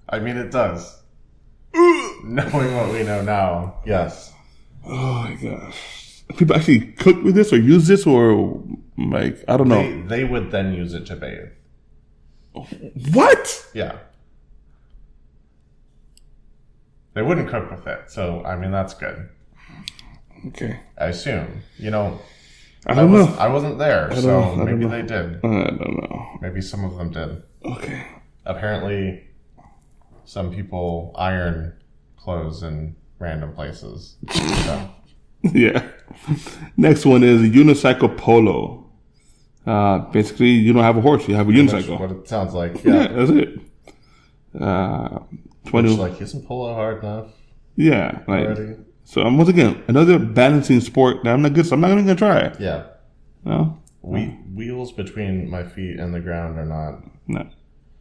I mean it does. Knowing what we know now, yes. Oh my gosh. people actually cook with this or use this, or like I don't know. They would then use it to bathe. What? Yeah. They wouldn't cook with it, so I mean that's good. Okay. I assume. I don't know. I wasn't there, so maybe they did. I don't know. Maybe some of them did. Okay. Apparently, some people iron clothes in random places. So. Yeah. Next one is unicycle polo. Basically, you don't have a horse; you have a unicycle. What it sounds like. Yeah, that's it. 20. Like, isn't polo hard enough? Yeah, like already? so. Once again, another balancing sport that I'm not good. So I'm not even gonna try it. Yeah. No. Wheels between my feet and the ground are not. No,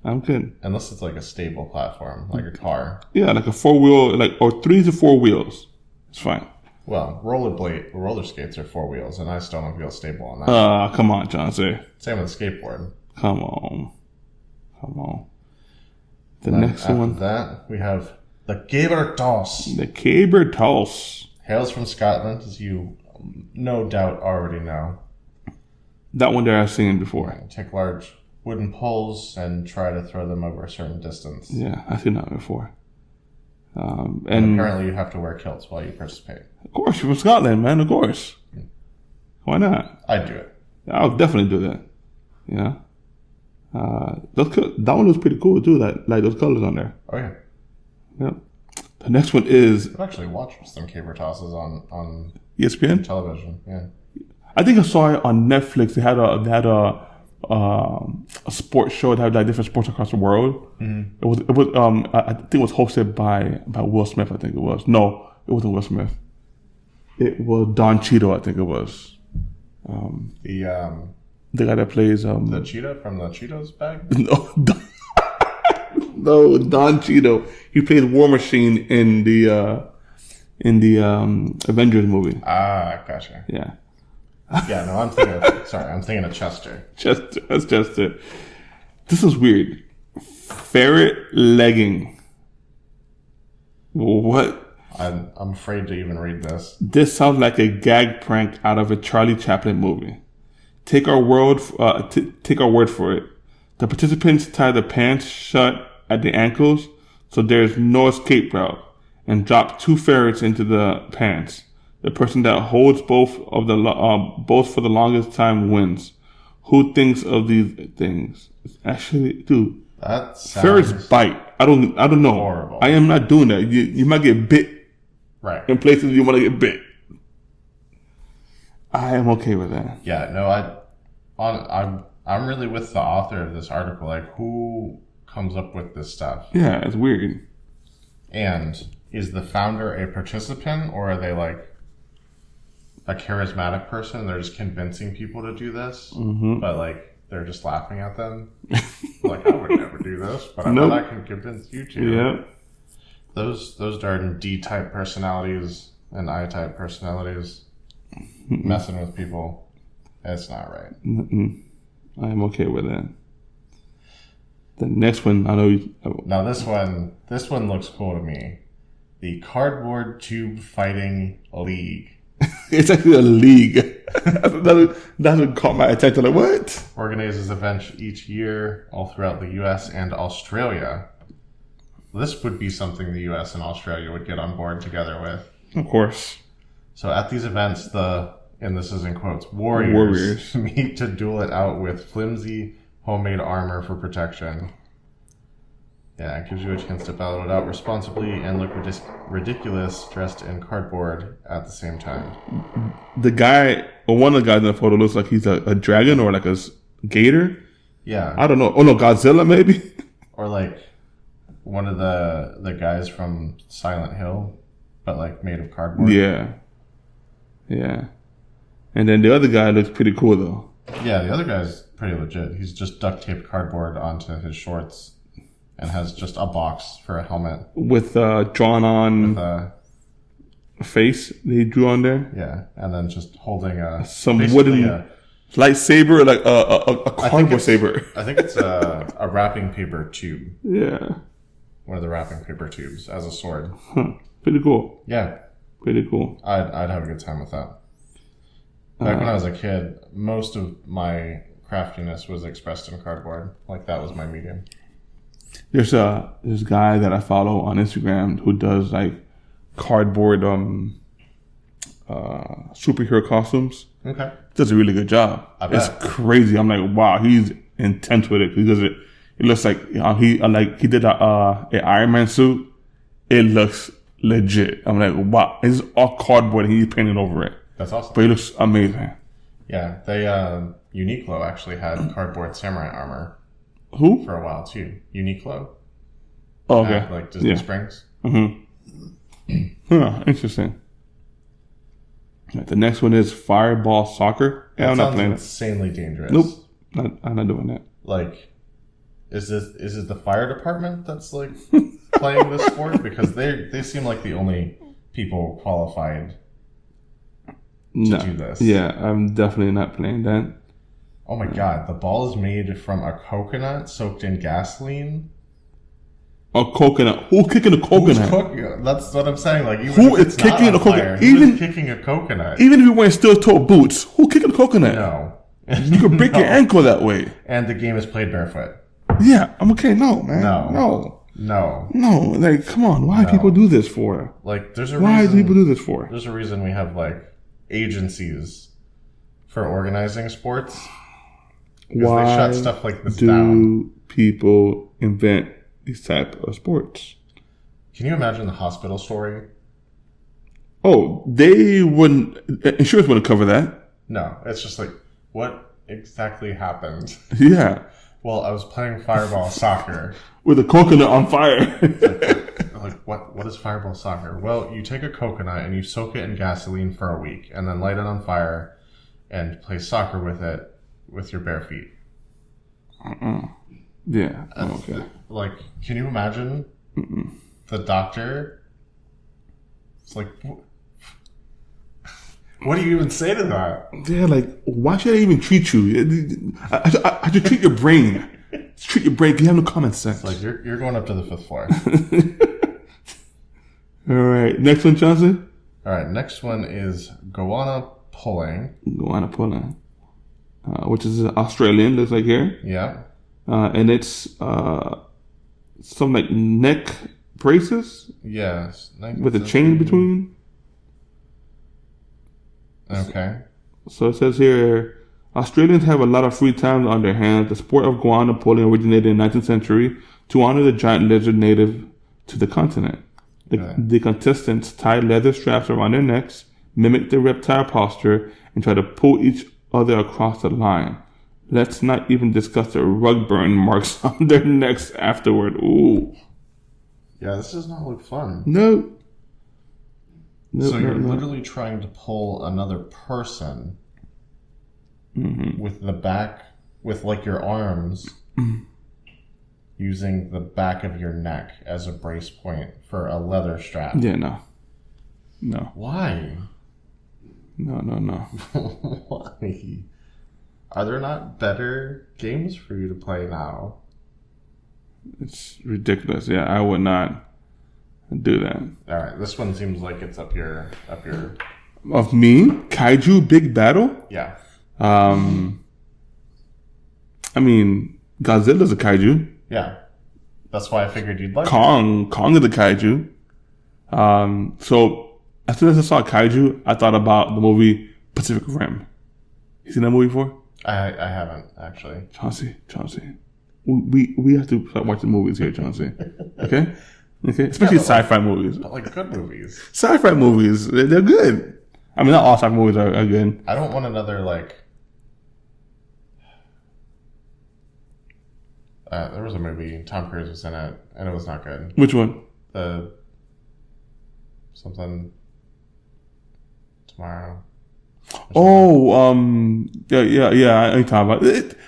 I'm good. Unless it's like a stable platform, like a car. Yeah, like a 4-wheel, or 3 to 4 wheels. It's fine. Well, roller skates are 4 wheels, and I still don't feel stable on that. Come on, Chauncey. Same with skateboard. Come on. The And next one. After that, we have the Caber Toss. The Caber Toss. Hails from Scotland, as you no doubt already know. That one there I've seen before. Take large wooden poles and try to throw them over a certain distance. Yeah, I've seen that before. And apparently you have to wear kilts while you participate. Of course, you're from Scotland, man. Of course. Why not? I'd do it. I'll definitely do that. Yeah. That one was pretty cool too. Like those colors on there. Oh yeah. Yep. The next one is. I've actually watched some caber tosses on ESPN television. Yeah. I think I saw it on Netflix. They had a sports show that had like different sports across the world. Mm-hmm. It was I think it was hosted by Will Smith. I think it was. No, it wasn't Will Smith. It was Don Cheadle. I think it was. The guy that plays the cheetah from the Cheetos bag. No, Don Cheadle. He played War Machine in the Avengers movie. Ah, gotcha. Yeah. Yeah, no, I'm thinking of Chester. That's Chester. This is weird. Ferret legging. What? I'm afraid to even read this. This sounds like a gag prank out of a Charlie Chaplin movie. Take our word for it. The participants tie the pants shut at the ankles, so there's no escape route, and drop 2 ferrets into the pants. The person that holds both for the longest time wins. Who thinks of these things? Actually, dude, that sounds ferrets bite. I don't know. Horrible. I am not doing that. You might get bit. Right. In places you want to get bit. I am okay with that. Yeah. No, I'm really with the author of this article. Like, who comes up with this stuff? Yeah, it's weird. And is the founder a participant, or are they like a charismatic person? They're just convincing people to do this, but like they're just laughing at them. Like, I would never do this, but I know I can convince you to. Yeah. Those darn D-type personalities and I-type personalities messing with people. It's not right. I am okay with that. The next one, I know. Now this one looks cool to me. The Cardboard Tube Fighting League. It's actually a league. That's what caught my attention. Like, what? Organizes events each year all throughout the U.S. and Australia. This would be something the U.S. and Australia would get on board together with. Of course. So at these events, and this is in quotes, warriors meet to duel it out with flimsy homemade armor for protection. Yeah, it gives you a chance to battle it out responsibly and look ridiculous dressed in cardboard at the same time. The guy, or one of the guys in the photo looks like he's a dragon or like a gator. Yeah. I don't know. Oh no, Godzilla maybe? Or like one of the guys from Silent Hill, but like made of cardboard. Yeah. Yeah. And then the other guy looks pretty cool though. Yeah, the other guy's pretty legit. He's just duct taped cardboard onto his shorts and has just a box for a helmet. With drawn on with a face they drew on there. Yeah, and then just holding some wooden lightsaber, like a cardboard saber. I think it's a wrapping paper tube. Yeah. One of the wrapping paper tubes as a sword. Pretty cool. Yeah. Pretty cool. I'd have a good time with that. Back when I was a kid, most of my craftiness was expressed in cardboard. Like, that was my medium. There's this guy that I follow on Instagram who does like cardboard superhero costumes. Okay. Does a really good job. It's crazy. I'm like, wow, he's intense with it. He does it. It looks like he did an Iron Man suit. It looks legit. I'm like, wow, it's all cardboard and he's painting over it. That's awesome. But he looks amazing. Yeah, they Uniqlo actually had cardboard samurai armor. Who? For a while too. Uniqlo. Oh, okay. Like Disney Springs. Mm-hmm. Huh, interesting. The next one is Fireball Soccer. Yeah, I'm not playing it. Insanely dangerous. Nope. I'm not doing that. Like, is this the fire department that's like playing this sport? Because they seem like the only people qualified to do this. Yeah, I'm definitely not playing that. Oh my god, the ball is made from a coconut soaked in gasoline. A coconut? Who's kicking a coconut? That's what I'm saying. Like, even who is kicking a coconut? Even kicking a coconut. Even if you're wearing steel-toe boots, who kicking a coconut? No. You could break your ankle that way. And the game is played barefoot. Yeah, I'm okay. No, man. No. Like, come on. Why do people do this for? Like, there's a Why reason. do people do this for? There's a reason we have like agencies for organizing sports. Why they shut stuff like this do down. People invent these type of sports? Can you imagine the hospital story? Oh, they wouldn't. Insurance wouldn't cover that. No, it's just like, what exactly happened? Yeah. Well, I was playing fireball soccer with a coconut on fire. like what is fireball soccer? Well, you take a coconut and you soak it in gasoline for a week, and then light it on fire, and play soccer with it with your bare feet. Yeah. Okay. Like, can you imagine the doctor? It's like, what do you even say to that? Yeah, like, why should I even treat you? I should treat your brain. Treat your brain. You have no common sense. It's like, you're going up to the 5th floor. All right. Next one, Johnson. All right. Next one is Goanna pulling. Goanna pulling. Which is Australian, looks like here. Yeah. And it's some like neck braces. Yes. With a chain between. Okay. So it says here, Australians have a lot of free time on their hands. The sport of Goanna pulling originated in the 19th century to honor the giant lizard native to the continent. The contestants tie leather straps around their necks, mimic the reptile posture, and try to pull each other across the line. Let's not even discuss the rug burn marks on their necks afterward. Ooh. Yeah, this does not look fun. No. So you're literally trying to pull another person with the back, with like your arms, using the back of your neck as a brace point for a leather strap. Yeah, no. Why? No. Why? Are there not better games for you to play now? It's ridiculous. Yeah, I would not do that. All right, this one seems like it's up your. Of me, Kaiju Big Battle. Yeah. I mean, Godzilla's a kaiju. Yeah, that's why I figured you'd like Kong is a kaiju. So as soon as I saw kaiju, I thought about the movie Pacific Rim. You seen that movie before? I haven't actually. Chauncey, we have to start watching movies here, Chauncey. Okay, especially sci-fi movies. But like good movies. Sci-fi movies, they're good. I mean, not all sci-fi movies are good. I don't want another like. There was a movie, Tom Cruise was in it, and it was not good. Which one? Something tomorrow. Oh, yeah. I talking about it.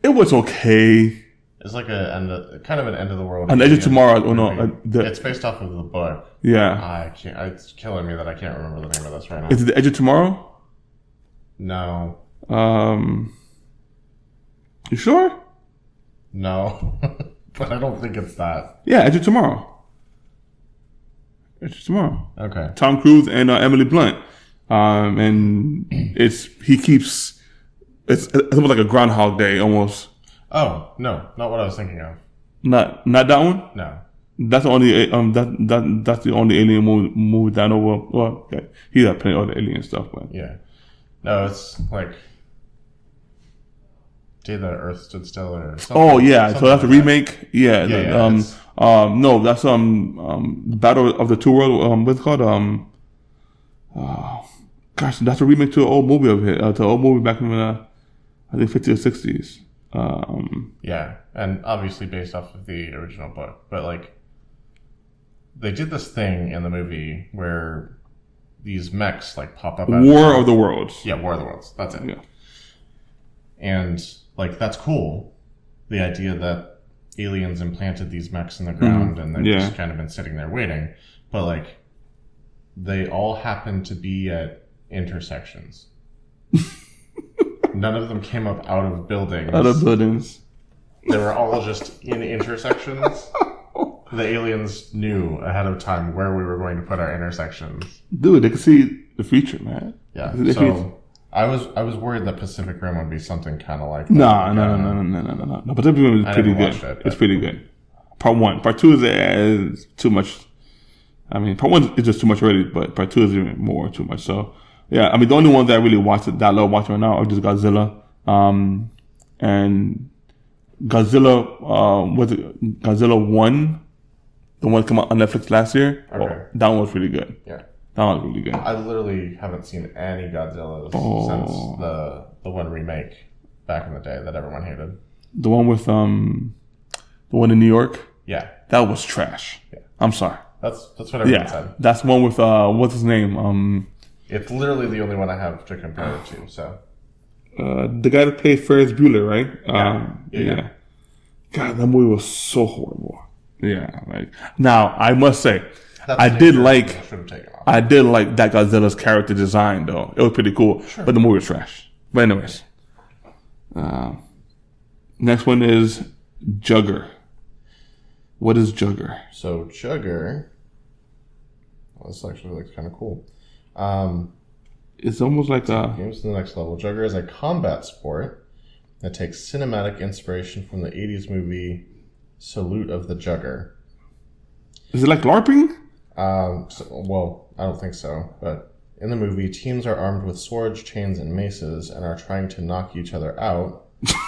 It was okay. It's like kind of an end of the world. An Edge of Tomorrow. Oh no, it's based off of the book. Yeah. It's killing me that I can't remember the name of this right now. Is it The Edge of Tomorrow? No. You sure? No, but I don't think it's that. Yeah, Edge of Tomorrow. Edge of Tomorrow. Okay. Tom Cruise and Emily Blunt. And he keeps it's almost like a Groundhog Day almost. Oh no, not what I was thinking of. Not that one. No. That's the only that's the only alien movie that I know of. Well, yeah, he got plenty of other alien stuff, but yeah, no, it's like Day That Earth Stood Still or something. Oh yeah, so that's a remake. Yeah, no, that's Battle of the Two Worlds. What's it called? Gosh, that's a remake to an old movie of it. To an old movie back in I think 50s or 60s. Yeah, and obviously based off of the original book, but like. They did this thing in the movie where these mechs like pop up. War of the Worlds. Yeah, War of the Worlds. That's it. Yeah. And like that's cool. The idea that aliens implanted these mechs in the ground and they've just kind of been sitting there waiting. But like they all happen to be at intersections. None of them came up out of buildings. They were all just in intersections. The aliens knew ahead of time where we were going to put our intersections. Dude, they could see the future, man. Yeah. So I was worried that Pacific Rim would be something kind of like that. No. Pacific Rim is pretty good. It's pretty good. Part 1. Part 2 is too much. I mean, Part 1 is just too much already, but Part 2 is even more too much. So, yeah, I mean, the only ones that I really watched that I love watching right now are just Godzilla. And Godzilla, Godzilla 1. The one that came out on Netflix last year. Okay. Oh, that one was really good. Yeah. That one was really good. I literally haven't seen any Godzillas since the one remake back in the day that everyone hated. The one with the one in New York? Yeah. That was trash. Yeah. I'm sorry. That's what everyone said. That's the one with what's his name? It's literally the only one I have to compare it to, so. The guy that played Ferris Bueller, right? Yeah. God, that movie was so horrible. Yeah, like now I must say, I did like that Godzilla's character design though. It was pretty cool, but the movie was trash. But anyways, next one is Jugger. What is Jugger? So Jugger, this actually looks kind of cool. It's almost like games to the next level. Jugger is a combat sport that takes cinematic inspiration from the 80s movie Salute of the Jugger. Is it like LARPing? Well, I don't think so. But in the movie, teams are armed with swords, chains, and maces and are trying to knock each other out.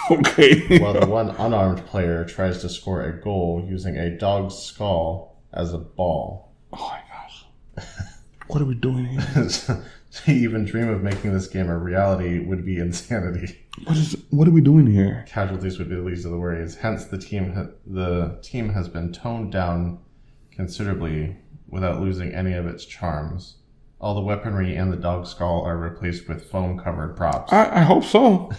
Okay. While the one unarmed player tries to score a goal using a dog's skull as a ball. Oh my gosh. What are we doing here? To even dream of making this game a reality would be insanity. What are we doing here? Casualties would be the least of the worries. Hence, the team has been toned down considerably without losing any of its charms. All the weaponry and the dog skull are replaced with foam-covered props. I hope so.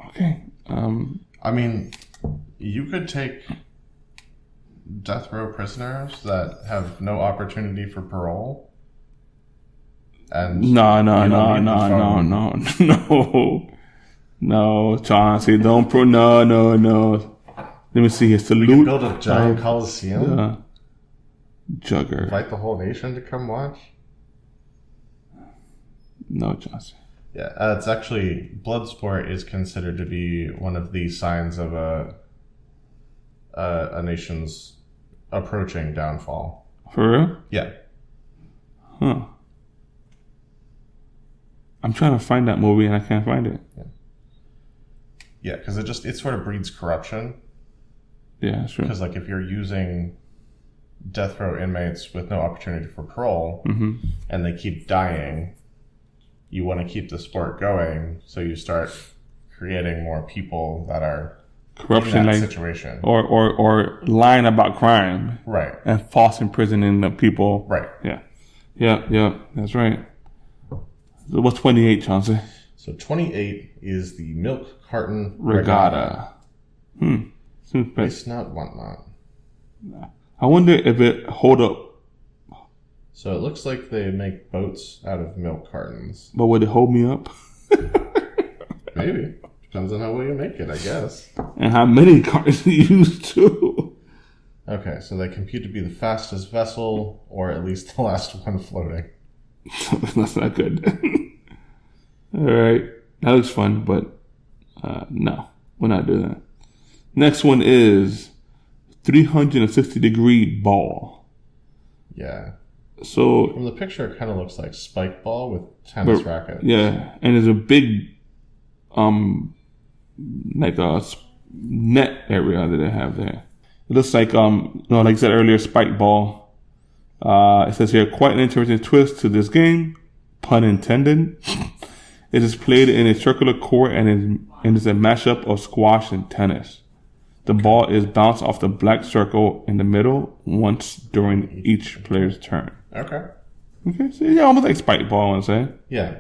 Okay. I mean, you could take death row prisoners that have no opportunity for parole. And no, Chauncey, don't no. Let me see here. Salute. We can build a giant coliseum. Jugger. Invite the whole nation to come watch. No, Chauncey. Yeah, it's actually Bloodsport is considered to be one of the signs of a nation's approaching downfall. For real? Yeah. Huh. I'm trying to find that movie and I can't find it. Yeah, because it sort of breeds corruption. Yeah, that's true. Because like if you're using death row inmates with no opportunity for parole and they keep dying, you want to keep the sport going, so you start creating more people that are corruption in that situation, or lying about crime, right, and false imprisoning the people, right. Yeah, that's right. So what's 28, Chauncey? So 28 is the Milk Carton Regatta. It's not whatnot. I wonder if it hold up. So it looks like they make boats out of milk cartons. But would it hold me up? Maybe. Depends on how well you make it, I guess. And how many cartons you use too. Okay, so they compute to be the fastest vessel, or at least the last one floating. That's not good. All right. That looks fun, but no, we're not doing that. Next one is 360-degree ball. Yeah. So from the picture, it kind of looks like spike ball with tennis rackets. Yeah, and there's a big, like a net area that they have there. It looks like, like I said earlier, spike ball. It says here, quite an interesting twist to this game, pun intended. It is played in a circular court and is a mashup of squash and tennis. The ball is bounced off the black circle in the middle once during each player's turn. Okay. So yeah, almost like spike ball, I want to say. Yeah.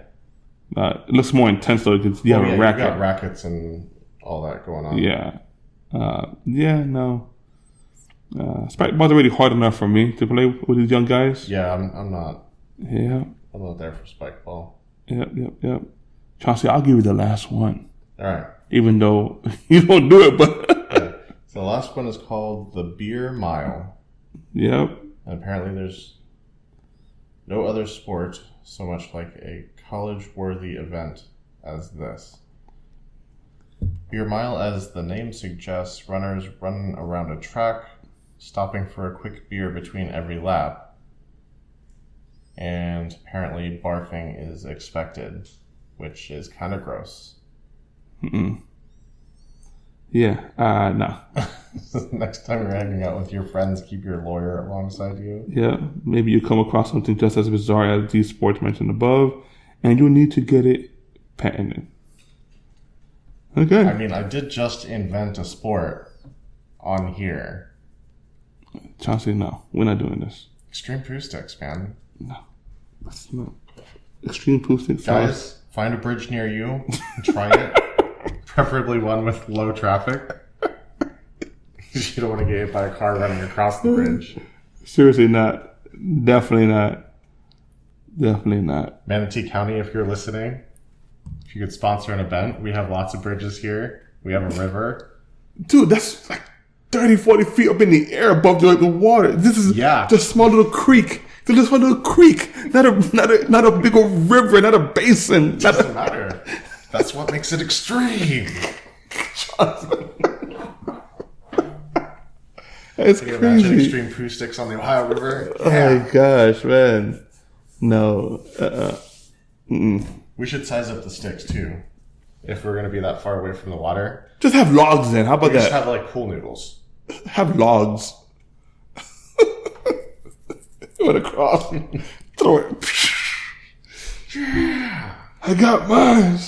It looks more intense though because you have a racket. You got rackets and all that going on. Yeah. No. Spike ball's already hard enough for me to play with these young guys. Yeah, I'm not. Yeah. I'm not there for spike ball. Yep. Chauncey, I'll give you the last one. All right. Even though you don't do it, but. Yeah. So the last one is called the Beer Mile. Yep. And apparently there's no other sport so much like a college-worthy event as this. Beer Mile, as the name suggests, runners run around a track, stopping for a quick beer between every lap. And apparently barfing is expected, which is kind of gross. Yeah, no. Next time you're hanging out with your friends, keep your lawyer alongside you. Yeah, maybe you come across something just as bizarre as these sports mentioned above, and you'll need to get it patented. Okay. I mean, I did just invent a sport on here. Chauncey, no. We're not doing this. Extreme poo sticks, man. No. That's not. Extreme poo sticks. Guys, find a bridge near you. Try it. Preferably one with low traffic. You don't want to get hit by a car running across the bridge. Seriously not. Definitely not. Manatee County, if you're listening, if you could sponsor an event, we have lots of bridges here. We have a river. Dude, that's like 30, 40 feet up in the air above the water. This is just a small little creek. It's just a little creek. Not a big old river, not a basin. It doesn't matter. That's what makes it extreme. It's Can you crazy. imagine extreme poo sticks on the Ohio River? Yeah. Oh my gosh, man. No. We should size up the sticks too. If we're going to be that far away from the water. Just have logs then. How about that? Just have like pool noodles. Have logs. Went across. Throw it. I got mine.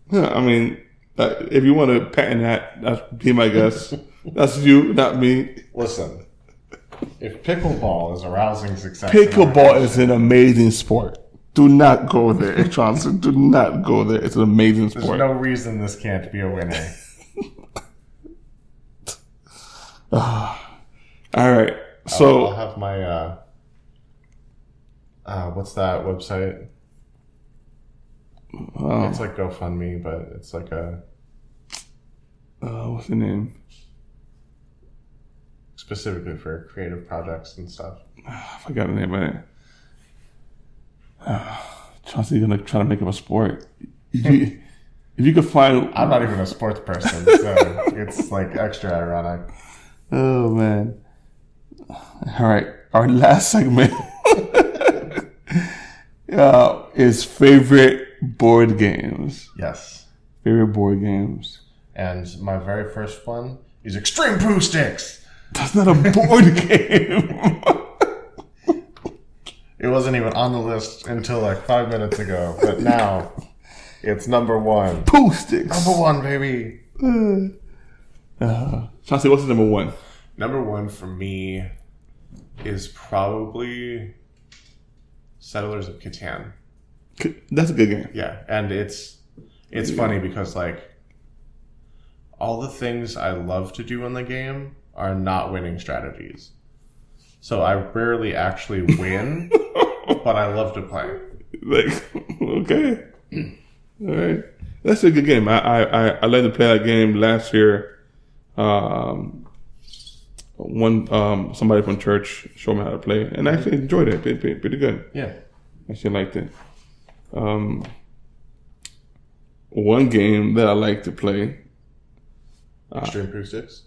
Yeah, I mean, if you want to patent that, that's be my guess. That's you, not me. Listen, if pickleball is arousing success, pickleball is an amazing sport. Do not go there, Johnson. Do not go there. It's an amazing sport. There's no reason this can't be a winner. All right. So I'll have my what's that website? It's like GoFundMe, but it's like a what's the name? Specifically for creative projects and stuff. I forgot the name of it. Chauncey's gonna try to make it a sport. If you could find, I'm not even a sports person, so it's like extra ironic. Oh man! All right, our last segment is favorite board games. Yes, favorite board games. And my very first one is Extreme Poo Sticks. That's not a board game. It wasn't even on the list until like 5 minutes ago, but now it's number one. Poo Sticks. Number one, baby. Chauncey, what's the number one? Number one for me is probably Settlers of Catan. That's a good game. Yeah, and it's funny because like all the things I love to do in the game are not winning strategies. So I rarely actually win, but I love to play. Like, okay. All right. That's a good game. I like to play that game last year. Somebody from church showed me how to play, and I actually enjoyed it. Pretty good. Yeah. Actually liked it. One game that I like to play. Extreme Acoustics?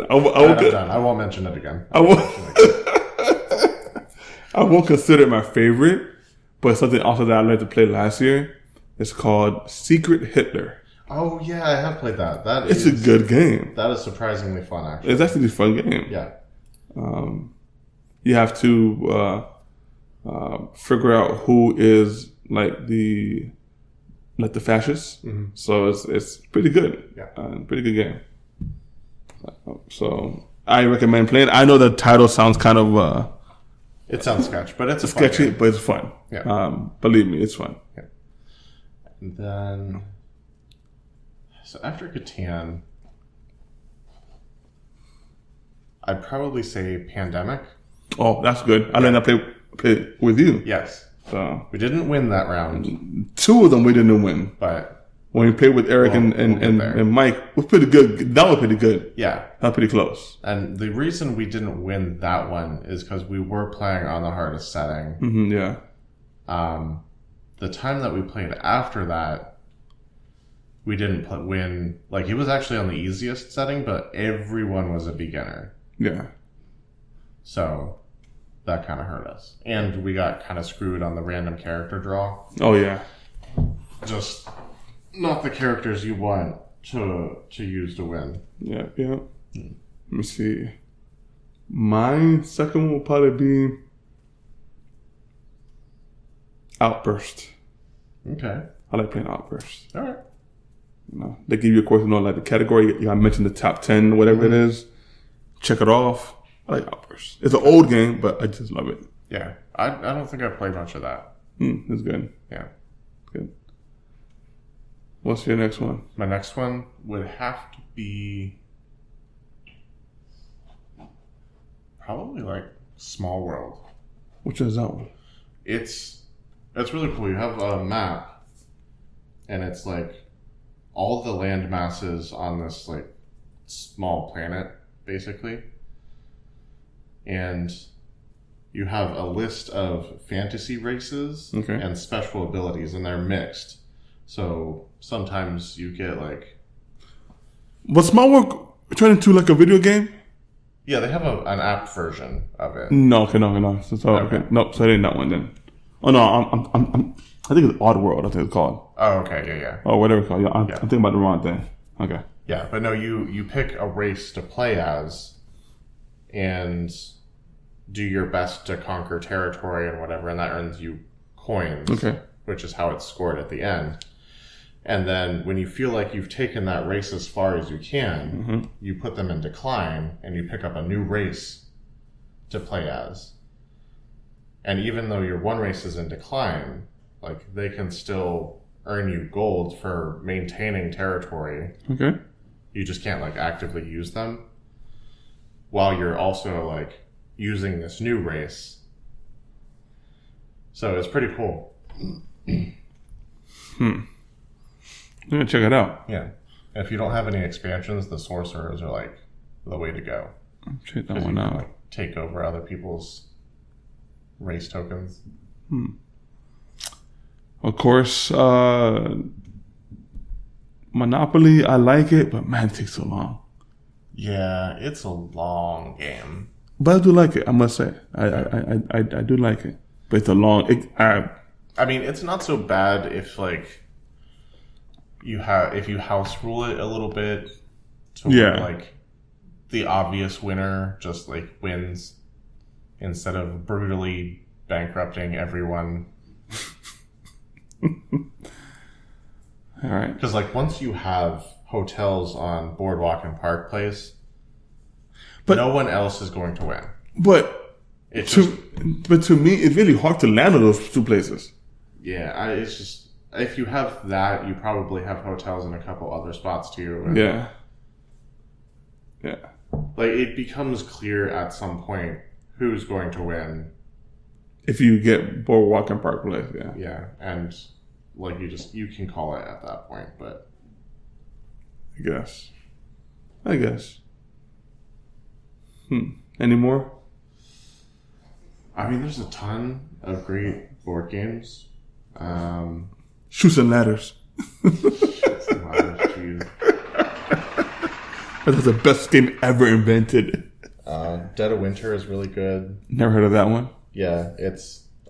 I won't mention it again. I won't consider it my favorite, but something also that I liked to play last year. It's called Secret Hitler. Oh yeah, I have played that. It's a good game. That is surprisingly fun, actually. It's actually a fun game. Yeah. You have to figure out who is like the fascists. Mm-hmm. So it's pretty good. Yeah. Pretty good game. So I recommend playing. I know the title sounds kind of it sounds sketchy, but it's sketchy, but it's fun. Yeah. Believe me, it's fun. Yeah. And then, so after Catan, I'd probably say Pandemic. Oh, that's good. I learned to play with you. Yes. So we didn't win that round. 2 of them we didn't win. But when we played with Eric and Mike, it was pretty good. That was pretty good. Yeah. That was pretty close. And the reason we didn't win that one is because we were playing on the hardest setting. Mm-hmm, yeah. The time that we played after that, we didn't win. Like, it was actually on the easiest setting, but everyone was a beginner. Yeah. So that kind of hurt us. And we got kind of screwed on the random character draw. Oh, yeah. Just not the characters you want to use to win. Yeah, yeah. Let me see. My second one will probably be Outburst. Okay. I like playing Outburst. All right. You know, they give you, of course, like the category. I mentioned the top 10, whatever it is. Check it off. I like Outburst. It's an old game, but I just love it. Yeah. I don't think I've played much of that. It's good. Yeah. Good. What's your next one? My next one would have to be probably like Small World. Which is that one? It's really cool. You have a map, and it's like all the land masses on this like small planet, basically. And you have a list of fantasy races and special abilities, and they're mixed. So sometimes you get like... Was Small World turned into like a video game? Yeah, they have an app version of it. No. Okay. No, so it ain't that one then. Oh no, I think it's Oddworld. I think it's called. Oh, okay, yeah. Oh, whatever it's called. Yeah, I'm thinking about the wrong thing. Okay. Yeah, but no, you pick a race to play as, and do your best to conquer territory and whatever, and that earns you coins. Okay. Which is how it's scored at the end. And then when you feel like you've taken that race as far as you can, you put them in decline and you pick up a new race to play as. And even though your one race is in decline, like they can still earn you gold for maintaining territory. Okay. You just can't like actively use them while you're also like using this new race. So it's pretty cool. I'm gonna check it out. Yeah. And if you don't have any expansions, the sorcerers are like the way to go. Check that one out. Like, take over other people's race tokens. Of course, Monopoly, I like it, but man, it takes so long. Yeah, it's a long game. But I do like it, I must say. I do like it. But it's a long... I mean, it's not so bad if like if you house rule it a little bit to where like the obvious winner just like wins instead of brutally bankrupting everyone. All right. Because like once you have hotels on Boardwalk and Park Place, but no one else is going to win. But to me, it's really hard to land on those two places. Yeah, it's just if you have that, you probably have hotels in a couple other spots too. And yeah. Like it becomes clear at some point who's going to win. If you get Boardwalk and Park Place, yeah. Yeah, and like you can call it at that point, but I guess. Any more? I mean, there's a ton of great board games. Shoots and Ladders. Shoots and Ladders, jeez. That's the best game ever invented. Dead of Winter is really good. Never heard of that one. Yeah,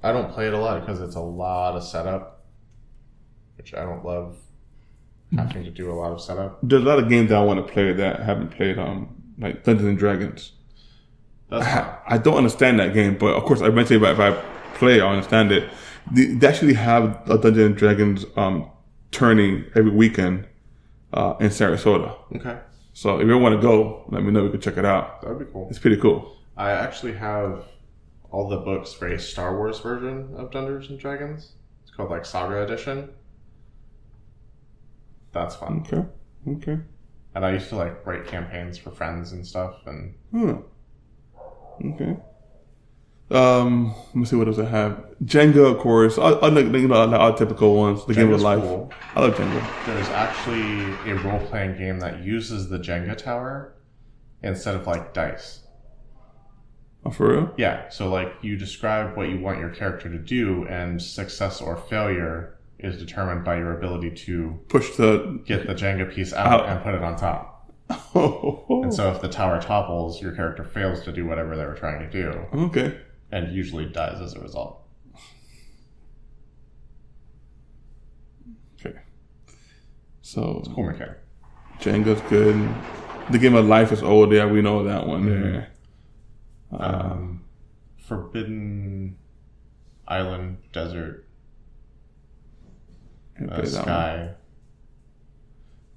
I don't play it a lot because it's a lot of setup, which I don't love having to do a lot of setup. There's a lot of games that I want to play that I haven't played, like Dungeons and Dragons. I don't understand that game, but of course, eventually if I play, I understand it. They actually have a Dungeons and Dragons tourney every weekend in Sarasota. Okay. So if you want to go, let me know. We can check it out. That would be cool. It's pretty cool. I actually have all the books for a Star Wars version of Dungeons and Dragons. It's called like Saga Edition. That's fun. Okay. And I used to like write campaigns for friends and stuff. And okay. Let me see what else I have. Jenga, of course. I like all typical ones. The Jenga's game of life. Cool. I love Jenga. There's actually a role-playing game that uses the Jenga tower instead of like dice. Oh, for real? Yeah. So like you describe what you want your character to do, and success or failure is determined by your ability to get the Jenga piece out and put it on top. And so if the tower topples, your character fails to do whatever they were trying to do. Okay. And usually dies as a result. Okay. So it's a cool mechanic. Jenga's good. The game of life is old. Yeah, we know that one. Mm-hmm. Yeah. Forbidden Island Desert Sky.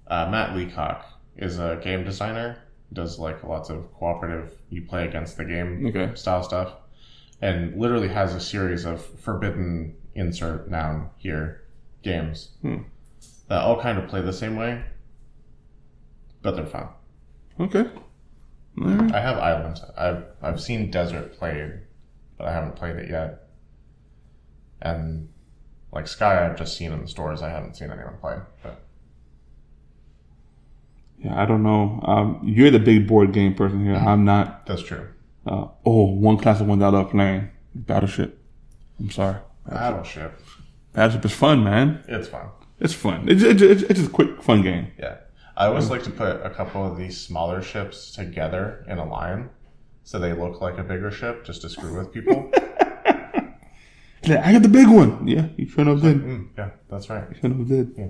Matt Leacock is a game designer. Does like lots of cooperative. You play against the game style stuff. And literally has a series of forbidden insert noun here games that all kind of play the same way, but they're fun. Okay. All right. I have Island. I've seen Desert played, but I haven't played it yet. And like Sky, I've just seen in the stores. I haven't seen anyone play. But yeah, I don't know. You're the big board game person here. I'm not. That's true. One classic one that I love playing, Battleship. I'm sorry. Battleship is fun, man. It's fun. It's fun. It's just a quick, fun game. Yeah. I always like to put a couple of these smaller ships together in a line so they look like a bigger ship just to screw with people. Yeah, I got the big one. Yeah, you sure enough did. Yeah, that's right. You sure enough did. Yeah.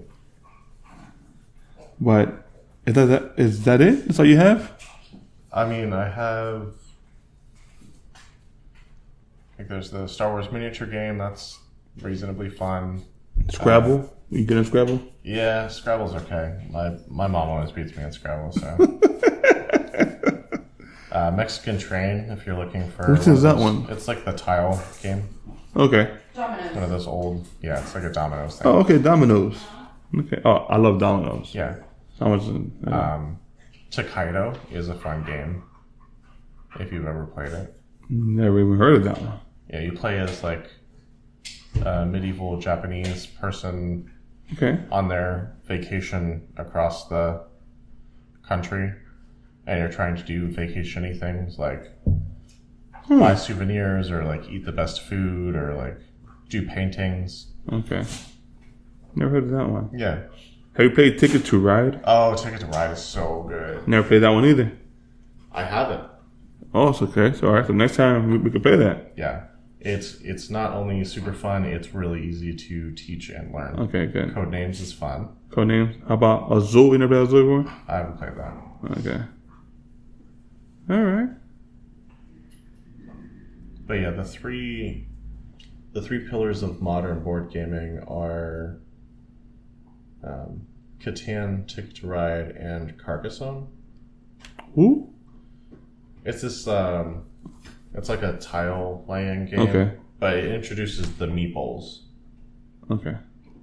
But is that it? That's all you have? I mean, I have... Like there's the Star Wars miniature game that's reasonably fun. Scrabble? You good at Scrabble? Yeah, Scrabble's okay. My mom always beats me at Scrabble, so. Mexican Train, if you're looking for. What is that one? It's like the tile game. Okay. Dominoes. One of those old. Yeah, it's like a dominoes thing. Oh, okay, dominoes. Okay. Oh, I love dominoes. Yeah. Takedo is a fun game. If you've ever played it. Never even heard of that one. Yeah, you play as like a medieval Japanese person on their vacation across the country, and you're trying to do vacation-y things like buy souvenirs or like eat the best food or like do paintings. Okay. Never heard of that one. Yeah. Have you played Ticket to Ride? Oh, Ticket to Ride is so good. Never played that one either. I haven't. Oh, it's okay. So, all right. So next time we can play that. Yeah. It's not only super fun, it's really easy to teach and learn. Okay, good. Codenames is fun. Codenames? How about Azul? You never played Azul before? I haven't played that. Okay. All right. But yeah, the three pillars of modern board gaming are Catan, Ticket to Ride, and Carcassonne. Who? It's this it's like a tile laying game. Okay. But it introduces the meeples. Okay.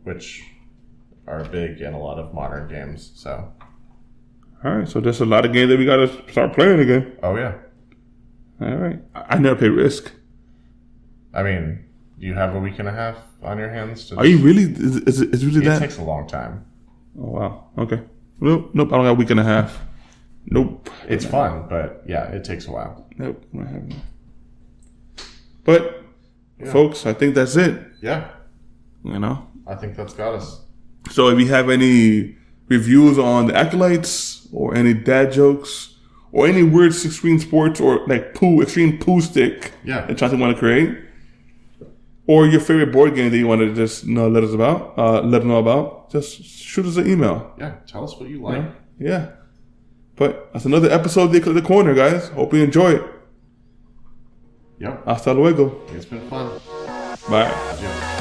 Which are big in a lot of modern games, so. All right, so there's a lot of games that we gotta start playing again. Oh yeah. All right. I never played Risk. I mean, do you have a week and a half on your hands? Are you really? Is it really that? It takes a long time. Oh wow. Okay. Nope. I don't got a week and a half. Nope. It's fun, but yeah, it takes a while. Nope. I haven't. But, folks, I think that's it. Yeah. You know? I think that's got us. So if you have any reviews on the Acolytes or any dad jokes or any weird extreme sports or like extreme poo stick that Chauncey want to create, or your favorite board game that you want to just let us know about, just shoot us an email. Yeah, tell us what you like. Yeah. But that's another episode of The Corner, guys. Hope you enjoy it. Yep. Hasta luego. It's been fun. Bye. Adios.